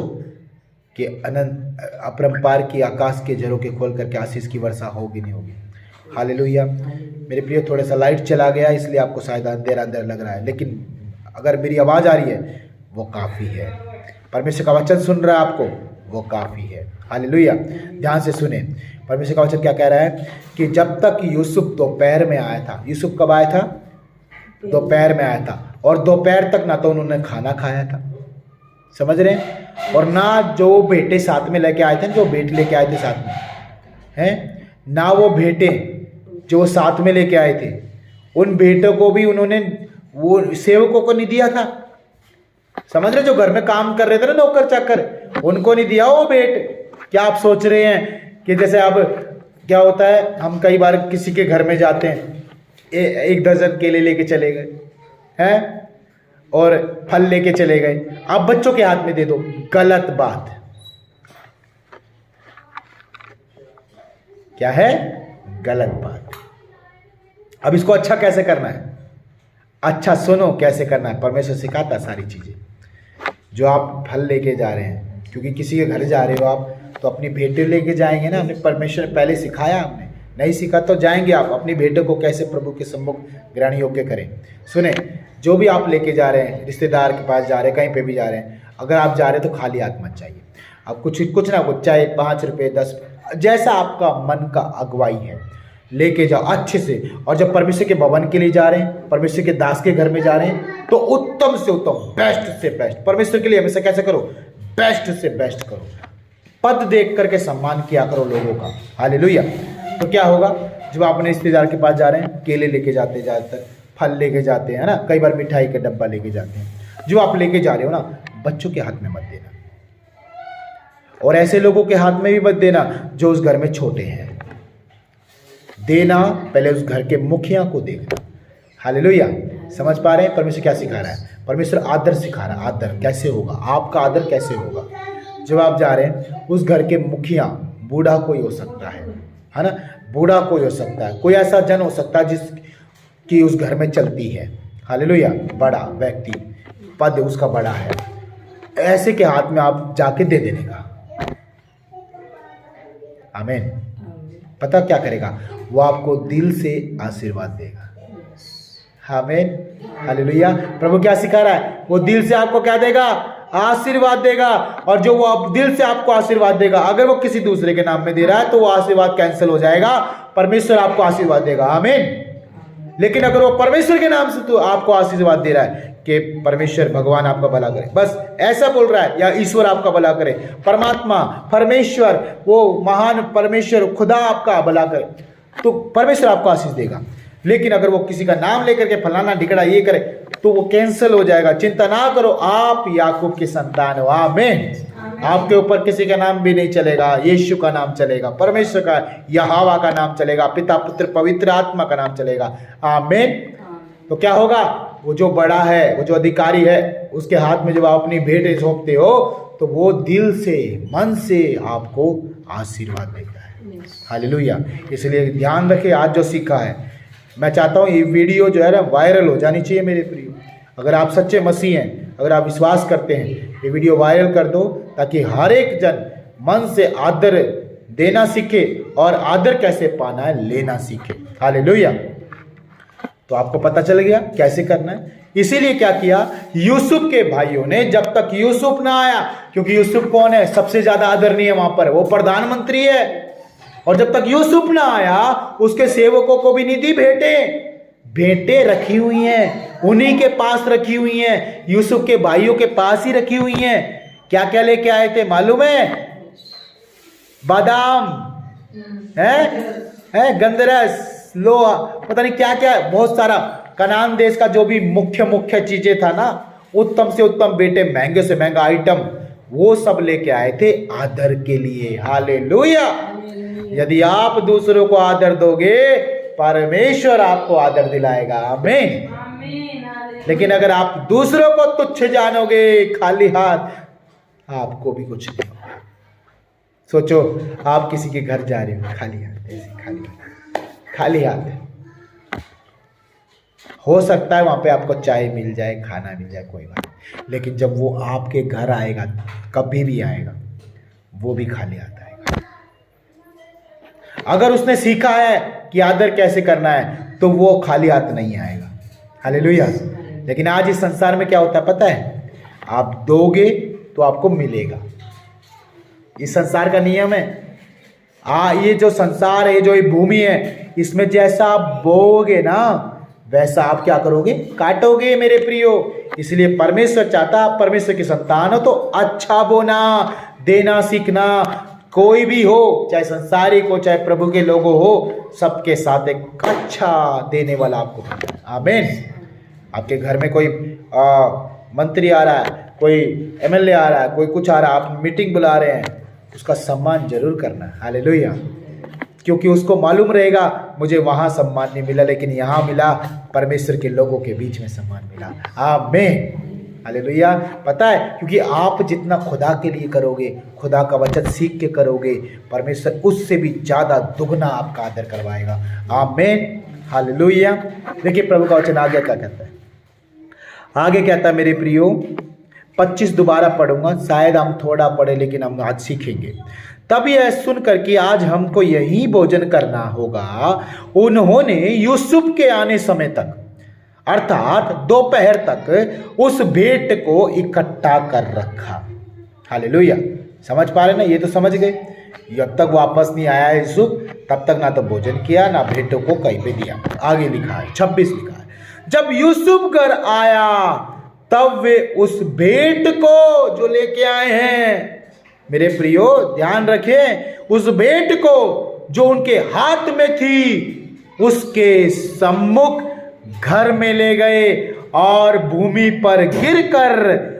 कि अनंत अपरंपार की आकाश के झरों के खोल करके आशीष की वर्षा होगी नहीं होगी। हालेलुया। मेरे प्रिय, थोड़ा सा लाइट चला गया इसलिए आपको शायद अंधेरा अंधेरा लग रहा है, लेकिन अगर मेरी आवाज़ आ रही है वो काफ़ी है। परमेश्वर का वचन सुन रहा है आपको, वो काफ़ी है। हालेलुया। ध्यान से सुने, परमेश्वर का वचन क्या कह रहा है कि जब तक यूसुफ दोपहर में आया था, यूसुफ कब आया था? दोपहर में आया था, और दोपहर तक ना तो उन्होंने खाना खाया था, समझ रहे हैं, और ना जो बेटे साथ में लेके आए थे, जो बेटे लेके आए थे साथ में हैं, ना वो बेटे जो साथ में लेके आए थे, उन बेटों को भी उन्होंने वो सेवकों को नहीं दिया था। समझ रहे? जो घर में काम कर रहे थे ना, नौकर चाकर, उनको नहीं दिया वो भेंट। क्या आप सोच रहे हैं कि जैसे अब क्या होता है, हम कई बार किसी के घर में जाते हैं, एक दर्जन केले लेके चले गए हैं और फल लेके चले गए, आप बच्चों के हाथ में दे दो, गलत बात। क्या है? गलत बात। अब इसको अच्छा कैसे करना है? अच्छा सुनो कैसे करना है। परमेश्वर सिखाता है सारी चीजें। जो आप फल लेके जा रहे हैं, क्योंकि किसी के घर जा रहे हो आप, तो अपनी भेंटें लेके जाएंगे ना। हमने परमेश्वर ने पहले सिखाया, हमने नहीं सीखा तो जाएंगे आप अपनी भेंटों को कैसे प्रभु के सम्मुख ग्रहण योग्य करें। सुने, जो भी आप लेके जा रहे हैं, रिश्तेदार के पास जा रहे हैं, कहीं पे भी जा रहे हैं, अगर आप जा रहे हैं तो खाली हाथ मत जाइए। आप कुछ ना कुछ, चाहे 5 रुपये 10, जैसा आपका मन का अगुवाई है, लेके जाओ अच्छे से। और जब परमेश्वर के भवन के लिए जा रहे हैं, परमेश्वर के दास के घर में जा रहे हैं, तो उत्तम से उत्तम, बेस्ट से बेस्ट, परमेश्वर के लिए हमेशा कैसे करो? बेस्ट से बेस्ट करो। पद देख करके सम्मान किया करो लोगों का। हालेलुया। तो क्या होगा, जब आप अपने रिश्तेदार के पास जा रहे हैं, केले लेके जाते, ज़्यादातर फल लेके जाते हैं ना, कई बार मिठाई का डब्बा लेके जाते हैं, जो आप लेके जा रहे हो ना, बच्चों के हाथ में मत देना, और ऐसे लोगों के हाथ में भी मत देना जो उस घर में छोटे हैं। देना पहले उस घर के मुखिया को देखना। हालेलुया। समझ पा रहे हैं परमेश्वर क्या सिखा रहा है? परमेश्वर आदर सिखा रहा है। आदर कैसे होगा? आपका आदर कैसे होगा? जब आप जा रहे हैं उस घर के मुखिया, बूढ़ा कोई हो सकता है ना, बूढ़ा कोई हो सकता है, कोई ऐसा जन हो सकता है जिसकी उस घर में चलती है। हालेलुया। बड़ा व्यक्ति, पद उसका बड़ा है, ऐसे के हाथ में आप जाके दे देने का। आमीन। पता क्या करेगा? वो आपको दिल से आशीर्वाद देगा। आमीन। हालेलुया। प्रभु क्या सिखा रहा है? वो दिल से आपको क्या देगा? आशीर्वाद देगा। और जो वो आप दिल से आपको आशीर्वाद देगा, अगर वो किसी दूसरे के नाम में दे रहा है तो वो आशीर्वाद कैंसिल हो जाएगा, परमेश्वर आपको आशीर्वाद देगा। आमीन। लेकिन अगर वो परमेश्वर के नाम से तो आपको आशीर्वाद दे रहा है कि परमेश्वर भगवान आपका भला करे, बस ऐसा बोल रहा है, या ईश्वर आपका भला करे, परमात्मा, परमेश्वर, वो महान परमेश्वर खुदा आपका भला करे, तो परमेश्वर आपको आशीष देगा। लेकिन अगर वो किसी का नाम लेकर के फलाना ढिकड़ा ये करे तो वो कैंसिल हो जाएगा। चिंता ना करो, आप याकूब की संतान हो। आमीन। आपके ऊपर किसी का नाम भी नहीं चलेगा, यीशु का नाम चलेगा, परमेश्वर का, यहोवा का नाम चलेगा, पिता पुत्र पवित्र आत्मा का नाम चलेगा। आमीन। तो क्या होगा? वो जो बड़ा है, वो जो अधिकारी है, उसके हाथ में जब आप अपनी भेंट सौंपते हो तो वो दिल से, मन से आपको आशीर्वाद देता है। हालेलुया। इसलिए ध्यान रखें, आज जो सीखा है, मैं चाहता हूँ ये वीडियो जो है ना वायरल हो जानी चाहिए मेरे प्रियो। अगर आप सच्चे मसीह हैं, अगर आप विश्वास करते हैं, ये वीडियो वायरल कर दो ताकि हर एक जन मन से आदर देना सीखे और आदर कैसे पाना है लेना सीखे। हालेलुया। तो आपको पता चल गया कैसे करना है। इसीलिए क्या किया यूसुफ के भाइयों ने, जब तक यूसुफ ना आया, क्योंकि यूसुफ कौन है? सबसे ज्यादा आदरणीय वहां पर, वो प्रधानमंत्री है। और जब तक यूसुफ ना आया, उसके सेवकों को भी निधि भेंटें रखी हुई हैं, उन्हीं के पास रखी हुई हैं, यूसुफ के भाइयों के पास ही रखी हुई हैं। क्या क्या लेके आए थे मालूम है? बादाम है, गंधरस, लोहा, पता नहीं क्या क्या, बहुत सारा कनान देश का जो भी मुख्य चीजें था ना, उत्तम से उत्तम बेटे, महंगे से महंगा आइटम, वो सब लेके आए थे आदर के लिए। हालेलुया। यदि आप दूसरों को आदर दोगे, परमेश्वर आपको आदर दिलाएगा। आमीन। लेकिन अगर आप दूसरों को तुच्छ जानोगे, खाली हाथ, आपको भी कुछ नहीं होगा। सोचो, आप किसी के घर जा रहे हो, खाली हाथ, ऐसे खाली हाथ, हो सकता है वहां पे आपको चाय मिल जाए, खाना मिल जाए, कोई बात नहीं। लेकिन जब वो आपके घर आएगा, कभी भी आएगा, वो भी खाली हाथ आएगा। अगर उसने सीखा है कि आदर कैसे करना है तो वो खाली हाथ नहीं आएगा। हालेलुया। लेकिन आज इस संसार में क्या होता है पता है? आप दोगे तो आपको मिलेगा। इस संसार का नियम है। ये जो संसार है, जो ये भूमि है, इसमें जैसा आप बोओगे ना, वैसा आप क्या करोगे? काटोगे मेरे प्रियो। इसलिए परमेश्वर चाहता, आप परमेश्वर की संतान हो तो अच्छा बोना, देना सीखना। कोई भी हो, चाहे संसारिक हो, चाहे प्रभु के लोगों हो, सबके साथ एक अच्छा देने वाला आपको बनना है। आमीन। आपके घर में कोई मंत्री आ रहा है, कोई एमएलए आ रहा है, कोई कुछ आ रहा है, आप मीटिंग बुला रहे हैं, उसका सम्मान जरूर करना है। हालेलुया। क्योंकि उसको मालूम रहेगा मुझे वहाँ सम्मान नहीं मिला, लेकिन यहाँ मिला, परमेश्वर के लोगों के बीच में सम्मान मिला। आमीन। हालेलुया। पता है, क्योंकि आप जितना खुदा के लिए करोगे, खुदा का वचन सीख के करोगे, परमेश्वर उससे भी ज़्यादा दुगना आपका आदर करवाएगा। आमीन। हालेलुया। देखिए प्रभु का वचन आगे क्या कहता है। आगे कहता है मेरे प्रियो, 25 दोबारा पढ़ूंगा, शायद हम थोड़ा पढ़े लेकिन हम आज सीखेंगे। तब यह सुनकर कि आज हमको यही भोजन करना होगा, उन्होंने यूसुफ के आने समय तक, अर्थात दोपहर तक, उस भेंट को इकट्ठा कर रखा। हालेलुया। समझ पा रहे ना? ये तो समझ गए। जब तक वापस नहीं आया यूसुफ, तब तक ना तो भोजन किया, ना भेंटों को कहीं पे दिया। आगे लिखा है 26 लिखा है, जब यूसुफ घर आया तब वे उस भेंट को जो लेके आए हैं, मेरे प्रियो ध्यान रखें, उस भेंट को जो उनके हाथ में थी, उसके सम्मुख घर में ले गए और भूमि पर गिरकर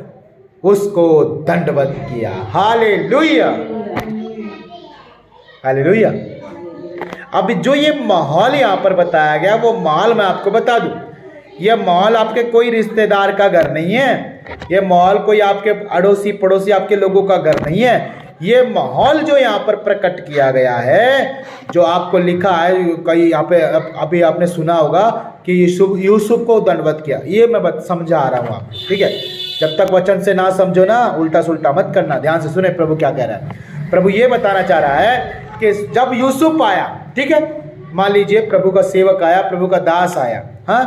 उसको दंडवत किया। Hallelujah, hallelujah. अब जो ये माहौल यहां पर बताया गया, वो माहौल मैं आपको बता दूं, यह माहौल आपके कोई रिश्तेदार का घर नहीं है, यह माहौल कोई आपके अड़ोसी पड़ोसी आपके लोगों का घर नहीं है। ये माहौल जो यहाँ पर प्रकट किया गया है, जो आपको लिखा है, कई यहाँ पे अभी आपने सुना होगा कि यूसुफ को दंडवत किया, ये मैं समझा रहा हूँ आपको, ठीक है। जब तक वचन से ना समझो ना, उल्टा सुल्टा मत करना, ध्यान से सुने प्रभु क्या कह रहा है। प्रभु ये बताना चाह रहा है कि जब यूसुफ आया, ठीक है, मान लीजिए प्रभु का सेवक आया, प्रभु का दास आया, हाँ,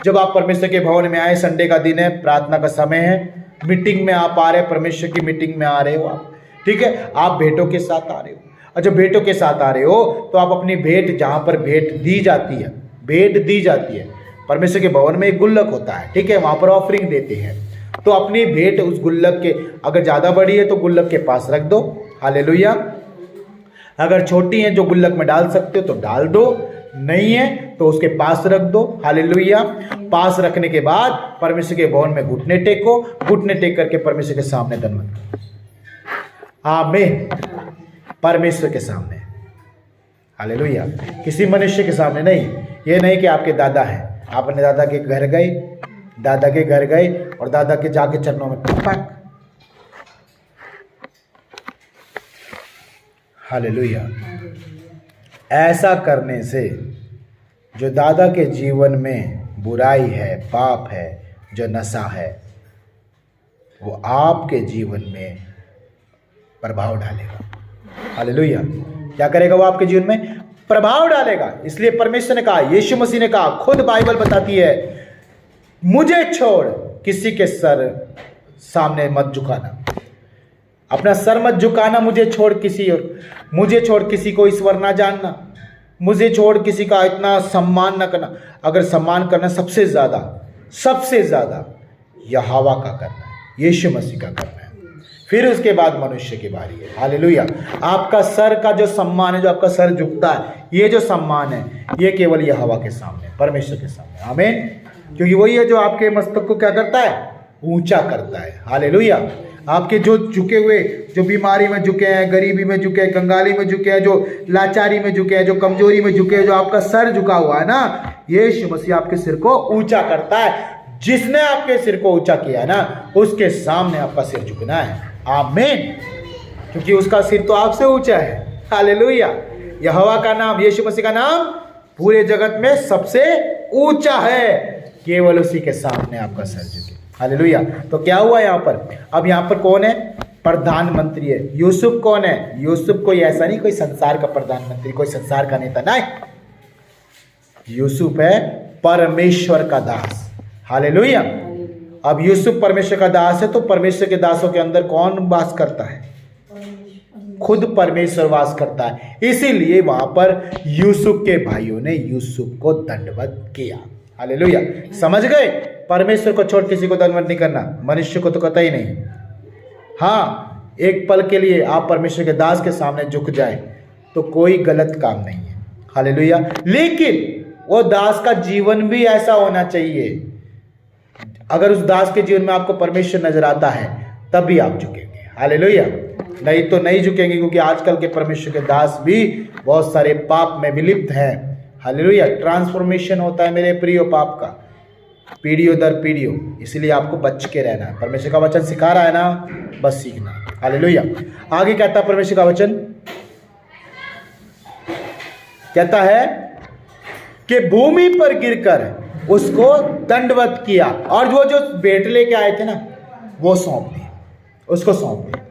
जब आप परमेश्वर के भवन में आए, संडे का दिन है, प्रार्थना का समय है, मीटिंग में आप आ रहे, परमेश्वर की मीटिंग में आ रहे हो आप, ठीक है, आप भेंटों के साथ आ रहे हो, और जब भेंटों के साथ आ रहे हो तो आप अपनी भेंट, जहाँ पर भेंट दी जाती है, भेंट दी जाती है, परमेश्वर के भवन में एक गुल्लक होता है, ठीक है, वहाँ पर ऑफरिंग देते हैं, तो अपनी भेंट उस गुल्लक के, अगर ज़्यादा बड़ी है तो गुल्लक के पास रख दो, हालेलुया। अगर छोटी है जो गुल्लक में डाल सकते हो तो डाल दो, नहीं है तो उसके पास रख दो, हालेलुया। पास रखने के बाद परमेश्वर के भवन में घुटने टेको, घुटने टेक करके परमेश्वर के सामने दंडवत करो, आमीन, परमेश्वर के सामने, हालेलुया, किसी मनुष्य के सामने नहीं। ये नहीं कि आपके दादा हैं, आप अपने दादा के घर गए, दादा के घर गए और दादा के जाके चरणों में टपक, हालेलुया। ऐसा करने से जो दादा के जीवन में बुराई है, पाप है, जो नशा है, वो आपके जीवन में प्रभाव डालेगा, हालेलुया। क्या करेगा वो आपके जीवन में? प्रभाव डालेगा। इसलिए परमेश्वर ने कहा, यीशु मसीह ने कहा, खुद बाइबल बताती है, मुझे छोड़ किसी के सर सामने मत झुकाना, अपना सर मत झुकाना, मुझे छोड़ किसी को ईश्वर ना जानना, मुझे छोड़ किसी का इतना सम्मान ना करना। अगर सम्मान करना सबसे ज़्यादा यहोवा का करना है, यीशु मसीह का करना है, फिर उसके बाद मनुष्य की बारी है, हालेलुया। आपका सर का जो सम्मान है, जो आपका सर झुकता है, ये जो सम्मान है, ये केवल यहोवा के सामने, परमेश्वर के सामने, आमीन। क्योंकि वही है जो आपके मस्तक को क्या करता है? ऊंचा करता है, हालेलुया। आपके जो झुके हुए, जो बीमारी में झुके हैं, गरीबी में झुके हैं, कंगाली में झुके हैं, जो लाचारी में झुके हैं, जो कमजोरी में झुके हैं, जो आपका सर झुका हुआ है ना, यीशु मसीह आपके सिर को ऊंचा करता है। जिसने आपके सिर को ऊंचा किया ना, उसके सामने आपका सिर झुकना है, आमीन, क्योंकि उसका सिर तो आपसे ऊंचा है, हालेलुया। यहोवा का नाम, यीशु मसीह का नाम पूरे जगत में सबसे ऊंचा है, केवल उसी के सामने आपका सर झुके, हालेलुया। तो क्या हुआ यहाँ पर? अब यहाँ पर कौन है? प्रधानमंत्री है। यूसुफ कौन है? यूसुफ कोई ऐसा नहीं, कोई संसार का प्रधानमंत्री, कोई संसार का नेता नहीं, यूसुफ है परमेश्वर का दास, हालेलुया। अब यूसुफ परमेश्वर का दास है, तो परमेश्वर के दासों के अंदर कौन वास करता है? खुद परमेश्वर वास करता है। इसीलिए वहां पर यूसुफ के भाइयों ने यूसुफ को दंडवत किया, हालेलुया। समझ गए? परमेश्वर को छोड़ किसी को दंडवत नहीं करना, मनुष्य को तो कतई नहीं। हाँ, एक पल के लिए आप परमेश्वर के दास के सामने झुक जाए तो कोई गलत काम नहीं है, हालेलुया। लेकिन वो दास का जीवन भी ऐसा होना चाहिए, अगर उस दास के जीवन में आपको परमेश्वर नजर आता है तभी आप झुकेंगे, हालेलुया, नहीं तो नहीं झुकेंगे। क्योंकि आजकल के परमेश्वर के दास भी बहुत सारे पाप में विलिप्त हैं, हालेलुया। ट्रांसफॉर्मेशन होता है मेरे प्रियो पाप का, पीढ़ियों दर पीढ़ियों, इसलिए आपको बच के रहना है। परमेश्वर का वचन सिखा रहा है ना, बस सीखना, हालेलुया। आगे कहता है परमेश्वर का वचन, कहता है कि भूमि पर गिरकर उसको दंडवत किया, और वो जो भेंट लेके आए थे ना, वो सौंप दिए, उसको सौंप दिया।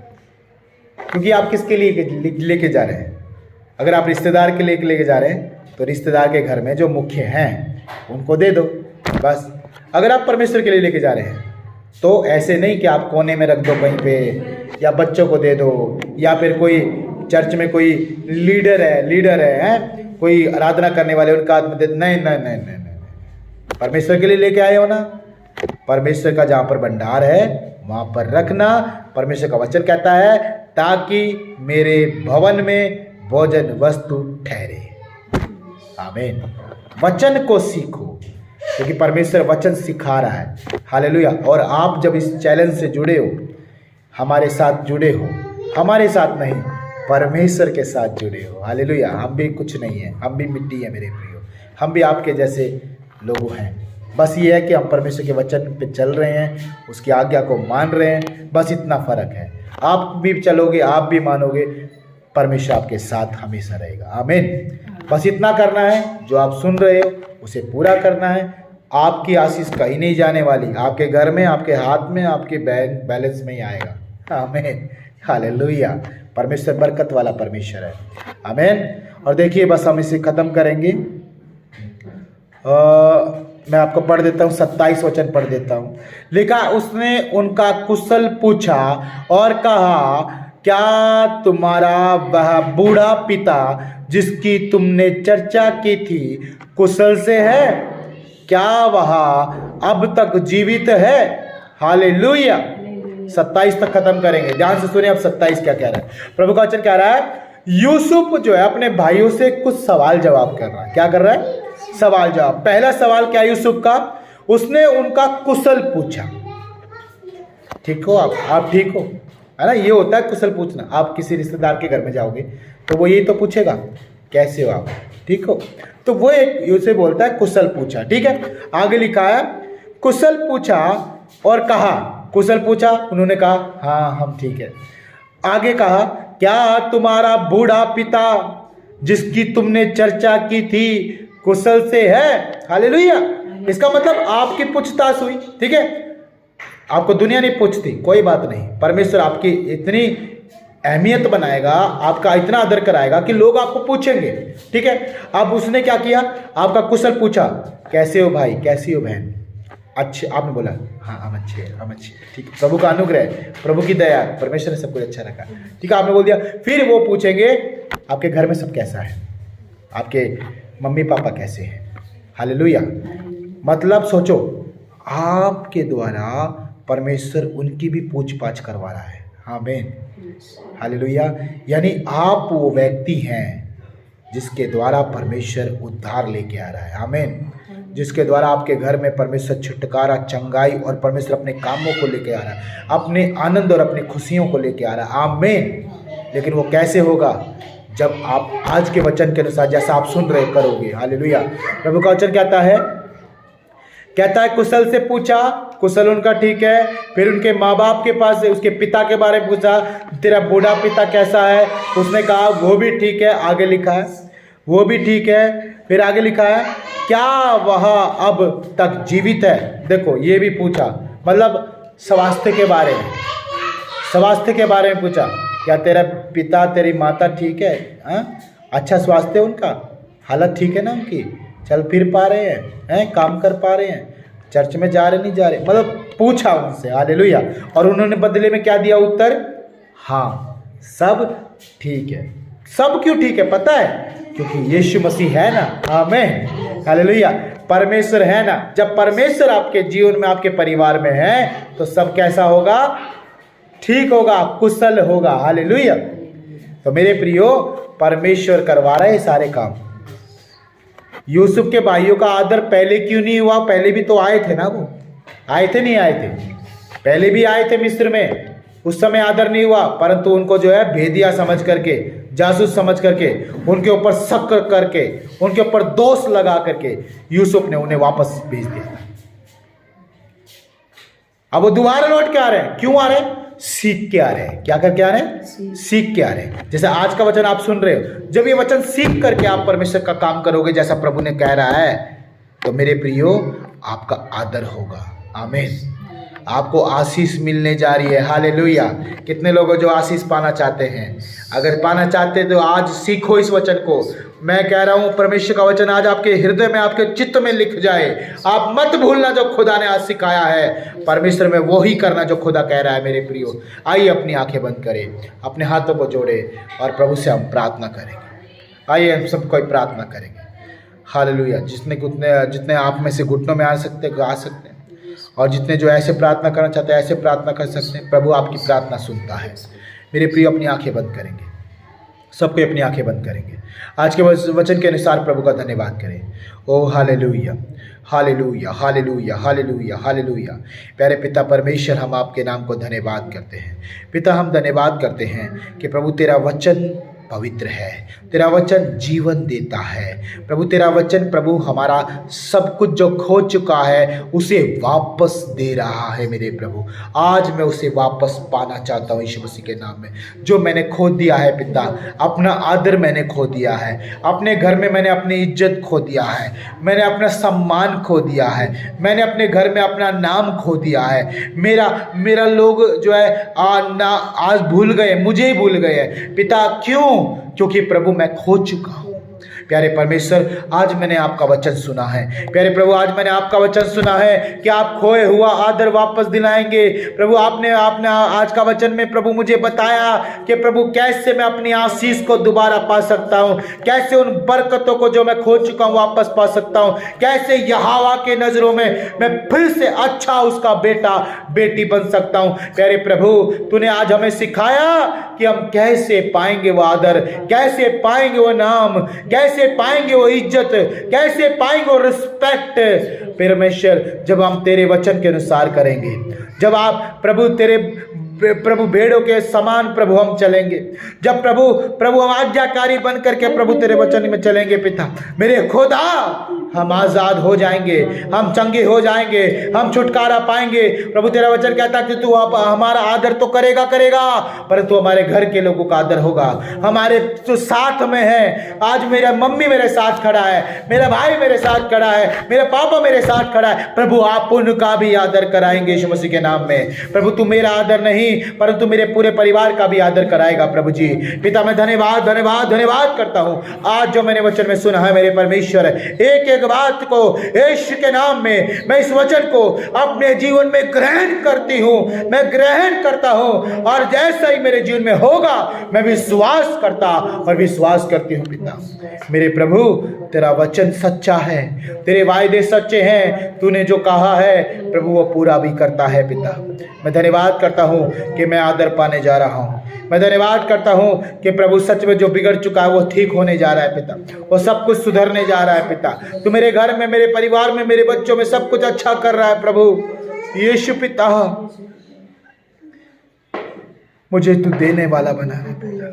क्योंकि आप किसके लिए लेके जा रहे हैं? अगर आप रिश्तेदार के लिए लेके जा रहे हैं तो रिश्तेदार के घर में जो मुख्य हैं उनको दे दो, बस। अगर आप परमेश्वर के लिए लेके जा रहे हैं तो ऐसे नहीं कि आप कोने में रख दो कहीं पे, या बच्चों को दे दो, या फिर कोई चर्च में कोई लीडर है कोई आराधना करने वाले, उनका हाथ में दे। नहीं नहीं नहीं नहीं नहीं, परमेश्वर के लिए लेके आए हो ना, परमेश्वर का जहाँ पर भंडार है वहाँ पर रखना। परमेश्वर का वचन कहता है, ताकि मेरे भवन में भोजन वस्तु ठहरे, आमीन। वचन को सीखो, क्योंकि परमेश्वर वचन सिखा रहा है। हालेलुया। और आप जब इस चैलेंज से जुड़े हो, हमारे साथ जुड़े हो, हमारे साथ नहीं परमेश्वर के साथ जुड़े हो। हालेलुया। हम भी कुछ नहीं है, हम भी मिट्टी है मेरे प्रियो, हम भी आपके जैसे लोग हैं। बस ये है कि हम परमेश्वर के वचन पे चल रहे हैं, उसकी आज्ञा को मान रहे हैं, बस इतना फ़र्क है। आप भी चलोगे, आप भी मानोगे, परमेश्वर आपके साथ हमेशा रहेगा। आमीन। बस इतना करना है, जो आप सुन रहे हो उसे पूरा करना है। आपकी आशीष कहीं नहीं जाने वाली, आपके घर में, आपके हाथ में, आपके बैंक बैलेंस में ही आएगा। आमीन। हालेलुया। परमेश्वर बरकत वाला परमेश्वर है। आमीन। और देखिए, बस हम इसे ख़त्म करेंगे। मैं आपको पढ़ देता हूँ, 27 वचन पढ़ देता हूँ। लिखा, उसने उनका कुशल पूछा और कहा, क्या तुम्हारा वह बूढ़ा पिता जिसकी तुमने चर्चा की थी कुशल से है? क्या वह अब तक जीवित है? हालेलुया। 27 तक खत्म करेंगे। ध्यान से सुनिए, अब 27 क्या कह रहा है। प्रभु का वचन कह रहा है, यूसुफ जो है अपने भाइयों से कुछ सवाल जवाब कर रहा है। क्या कर रहा है? सवाल जवाब। पहला सवाल क्या यूसुफ का? उसने उनका कुशल पूछा। ठीक हो आप ठीक हो, है ना? ये होता है कुशल पूछना। आप किसी रिश्तेदार के घर में जाओगे तो वो यही तो पूछेगा, कैसे हो आप, ठीक हो? तो वो एक यूसुफ बोलता है कुशल पूछा। ठीक है, आगे लिखा है, कुशल पूछा और कहा। कुशल पूछा, उन्होंने कहा हाँ हम ठीक है। आगे कहा, क्या तुम्हारा बूढ़ा पिता जिसकी तुमने चर्चा की थी कुशल से है? हालेलुया। इसका मतलब आपकी पूछताछ हुई। ठीक है, आपको दुनिया नहीं पूछती, कोई बात नहीं। परमेश्वर आपकी इतनी अहमियत बनाएगा, आपका इतना आदर कराएगा कि लोग आपको पूछेंगे। ठीक है, अब उसने क्या किया? आपका कुशल पूछा, कैसे हो भाई, कैसी हो बहन? अच्छे। आपने बोला हाँ हम अच्छे हैं, हम अच्छे। ठीक है, प्रभु का अनुग्रह, प्रभु की दया, परमेश्वर ने सब कुछ अच्छा रखा। ठीक है, आपने बोल दिया। फिर वो पूछेंगे, आपके घर में सब कैसा है, आपके मम्मी पापा कैसे हैं? हालेलुया। मतलब सोचो, आपके द्वारा परमेश्वर उनकी भी पूछ पाछ करवा रहा है। आमीन। हालेलुया। यानी आप वो व्यक्ति हैं जिसके द्वारा परमेश्वर उद्धार लेके आ रहा है। आमीन। जिसके द्वारा आपके घर में परमेश्वर छुटकारा, चंगाई और परमेश्वर अपने कामों को लेके आ रहा है, अपने आनंद और अपनी खुशियों को लेके आ रहा है। आमीन। लेकिन वो कैसे होगा? जब आप आज के वचन के अनुसार जैसा आप सुन रहे करोगे। हालेलुया। प्रभु का वचन कहता है कुशल से पूछा, कुशल उनका ठीक है। फिर उनके माँ बाप के पास उसके पिता के बारे में पूछा, तेरा बूढ़ा पिता कैसा है? उसने कहा वो भी ठीक है। आगे लिखा है वो भी ठीक है। फिर आगे लिखा है, क्या वह अब तक जीवित है? देखो, ये भी पूछा, मतलब स्वास्थ्य के बारे में, स्वास्थ्य के बारे में पूछा। क्या तेरा पिता, तेरी माता ठीक है? अच्छा स्वास्थ्य है उनका, हालत ठीक है ना उनकी, चल फिर पा रहे हैं, काम कर पा रहे हैं, चर्च में जा रहे नहीं जा रहे? मतलब पूछा उनसे। हालेलुया। और उन्होंने बदले में क्या दिया उत्तर? हाँ सब ठीक है। सब क्यों ठीक है पता है? क्योंकि यीशु मसीह है ना। आमीन। हालेलुया। परमेश्वर है ना। जब परमेश्वर आपके जीवन में, आपके परिवार में है तो सब कैसा होगा? ठीक होगा, कुशल होगा। हालेलुया। तो मेरे प्रियो, परमेश्वर करवा रहे सारे काम। यूसुफ के भाइयों का आदर पहले क्यों नहीं हुआ? पहले भी तो आए थे ना, वो आए थे नहीं आए थे? पहले भी आए थे मिस्र में, उस समय आदर नहीं हुआ। परंतु उनको जो है भेदिया समझ करके, जासूस समझ करके, उनके ऊपर शक करके, उनके ऊपर दोष लगा करके यूसुफ ने उन्हें वापस भेज दिया। अब वो दोबारा लौट के आ रहे हैं। क्यों आ रहे हैं? सीख के आ रहे हैं। क्या करके आ रहे हैं? सीख के आ रहे हैं। जैसे आज का वचन आप सुन रहे हो, जब ये वचन सीख करके आप परमेश्वर का काम करोगे जैसा प्रभु ने कह रहा है, तो मेरे प्रियो आपका आदर होगा। आमीन। आपको आशीष मिलने जा रही है। हालेलुया। कितने लोग जो आशीष पाना चाहते हैं? अगर पाना चाहते हैं तो आज सीखो इस वचन को। मैं कह रहा हूँ, परमेश्वर का वचन आज आपके हृदय में, आपके चित्त में लिख जाए। आप मत भूलना जो खुदा ने आज सिखाया है। परमेश्वर में वो ही करना जो खुदा कह रहा है। मेरे प्रियो, आइए अपनी आंखें बंद करें, अपने हाथों को जोड़े और प्रभु से हम प्रार्थना करेंगे। आइए हम सब कोई प्रार्थना करेंगे। हालेलुया। जितने आप में से घुटनों में आ सकते हैं, और जितने जो ऐसे प्रार्थना करना चाहते हैं ऐसे प्रार्थना कर सकते हैं। प्रभु आपकी प्रार्थना सुनता है। मेरे प्रिय, अपनी आंखें बंद करेंगे। सबको अपनी आंखें बंद करेंगे। आज के वचन के अनुसार प्रभु का धन्यवाद करें। ओ हालेलुया, हालेलुया, हालेलुया, हालेलुया, हालेलुया। प्यारे पिता परमेश्वर, हम आपके नाम को धन्यवाद करते हैं। पिता, हम धन्यवाद करते हैं कि प्रभु तेरा वचन पवित्र है, तेरा वचन जीवन देता है। प्रभु तेरा वचन प्रभु हमारा सब कुछ जो खो चुका है उसे वापस दे रहा है। मेरे प्रभु, आज मैं उसे वापस पाना चाहता हूँ यीशु मसीह के नाम में। जो मैंने खो दिया है पिता, अपना आदर मैंने खो दिया है, अपने घर में मैंने अपनी इज्जत खो दिया है, मैंने अपना सम्मान खो दिया है, मैंने अपने घर में अपना नाम खो दिया है। मेरा लोग जो है आज भूल गए, मुझे ही भूल गए पिता। क्यों? क्योंकि प्रभु मैं खो चुका हूं। प्यारे परमेश्वर, आज मैंने आपका वचन सुना है। प्यारे प्रभु, आज मैंने आपका वचन सुना है कि आप खोए हुआ आदर वापस दिलाएंगे। प्रभु, आपने आज का वचन में प्रभु मुझे बताया कि प्रभु कैसे मैं अपनी आशीष को दोबारा पा सकता हूं, कैसे उन बरकतों को जो मैं खो चुका हूं वापस पा सकता हूं, कैसे यहोवा के नजरों में मैं फिर से अच्छा उसका बेटा बेटी बन सकता हूं। प्यारे प्रभु, तूने आज हमें सिखाया कि हम कैसे पाएंगे वो आदर, कैसे पाएंगे वो नाम, कैसे पाएंगे वो इज्जत, कैसे पाएंगे वो रिस्पेक्ट। परमेश्वर, जब हम तेरे वचन के अनुसार करेंगे, जब आप प्रभु भेड़ों के समान प्रभु हम चलेंगे, जब प्रभु हम आज्ञाकारी बन करके प्रभु तेरे वचन में चलेंगे पिता मेरे खुदा, हम आजाद हो जाएंगे, हम चंगे हो जाएंगे, हम छुटकारा पाएंगे। प्रभु तेरा वचन कहता है कि तू हमारा आदर तो करेगा परंतु हमारे घर के लोगों का आदर होगा। हमारे जो साथ में है, आज मेरा मम्मी मेरे साथ खड़ा है, मेरा भाई मेरे साथ खड़ा है, मेरा पापा मेरे साथ खड़ा है, प्रभु आप उनका भी आदर कराएंगे यीशु मसीह के नाम में। प्रभु तू मेरा आदर नहीं परंतु मेरे पूरे परिवार का भी आदर कराएगा। प्रभु जी पिता, मैं धन्यवाद धन्यवाद धन्यवाद करता हूं आज जो मैंने वचन में सुना है। मेरे परमेश्वर, एक एक बात को यीशु के नाम में मैं इस वचन को अपने जीवन में ग्रहण करती हूं, मैं ग्रहण करता हूं, और जैसा ही मेरे जीवन में होगा मैं विश्वास करती हूं पिता। मेरे प्रभु, तेरा वचन सच्चा है, तेरे वायदे सच्चे हैं, तूने जो कहा है प्रभु वो पूरा भी करता है पिता। मैं धन्यवाद करता हूं कि मैं आदर पाने जा रहा हूं। मैं धन्यवाद करता हूं कि प्रभु सच में जो बिगड़ चुका है वो ठीक होने जा रहा है पिता, वो सब कुछ सुधरने जा रहा है पिता। तू मेरे घर में, मेरे परिवार में, मेरे बच्चों में सब कुछ अच्छा कर रहा है प्रभु यीशु पिता। मुझे तू देने वाला बना है पिता।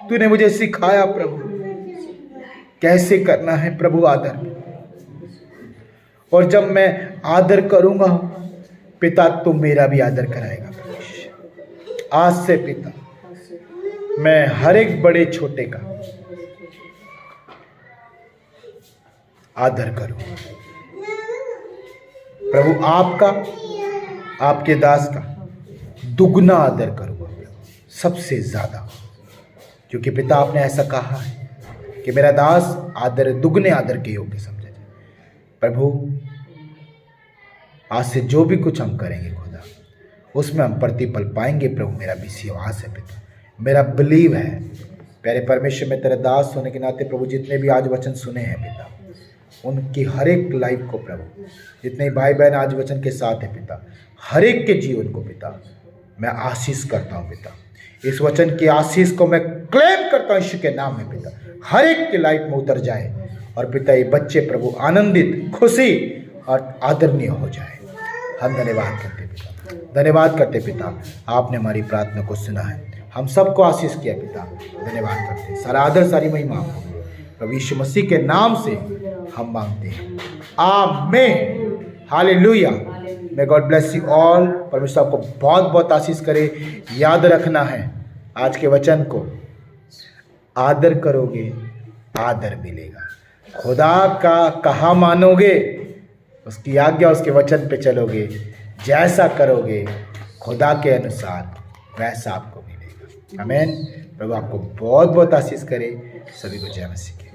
तूने मुझे सिखाया प्रभु कैसे करना है प्रभु आदर, और जब मैं आदर करूंगा पिता तो मेरा भी आदर कराएगा। आज से पिता मैं हर एक बड़े छोटे का आदर करूं प्रभु, आपका, आपके दास का दुगना आदर करूंगा सबसे ज्यादा, क्योंकि पिता आपने ऐसा कहा है कि मेरा दास आदर दुगने आदर के योग्य समझा जाए। प्रभु, आज से जो भी कुछ हम करेंगे खुदा उसमें हम प्रतिफल पाएंगे प्रभु। मेरा विश्वास है पिता, मेरा बिलीव है। प्यारे परमेश्वर, मैं तेरा दास होने के नाते प्रभु जितने भी आज वचन सुने हैं पिता, उनकी हर एक लाइफ को प्रभु, जितने भाई बहन आज वचन के साथ है पिता, हर एक के जीवन को पिता मैं आशीष करता हूँ पिता। इस वचन की आशीष को मैं क्लेम करता हूँ यीशु के नाम में पिता, हर एक की लाइफ में उतर जाए, और पिता ये बच्चे प्रभु आनंदित, खुशी और आदरणीय हो जाए। हम धन्यवाद करते पिता, धन्यवाद करते पिता, आपने हमारी प्रार्थना को सुना है, हम सबको आशीष किया पिता। धन्यवाद करते, सारा आदर सारी महिमा प्रभु यीशु मसीह के नाम से हम मांगते हैं, आमीन, hallelujah. May God bless you all. परमेश्वर आपको बहुत बहुत आशीष करे। याद रखना है आज के वचन को, आदर करोगे आदर मिलेगा। खुदा का कहा मानोगे, उसकी आज्ञा उसके वचन पे चलोगे, जैसा करोगे खुदा के अनुसार वैसा आपको मिलेगा। आमीन। प्रभु आपको बहुत बहुत आशीष करे। सभी को जय मसीह की।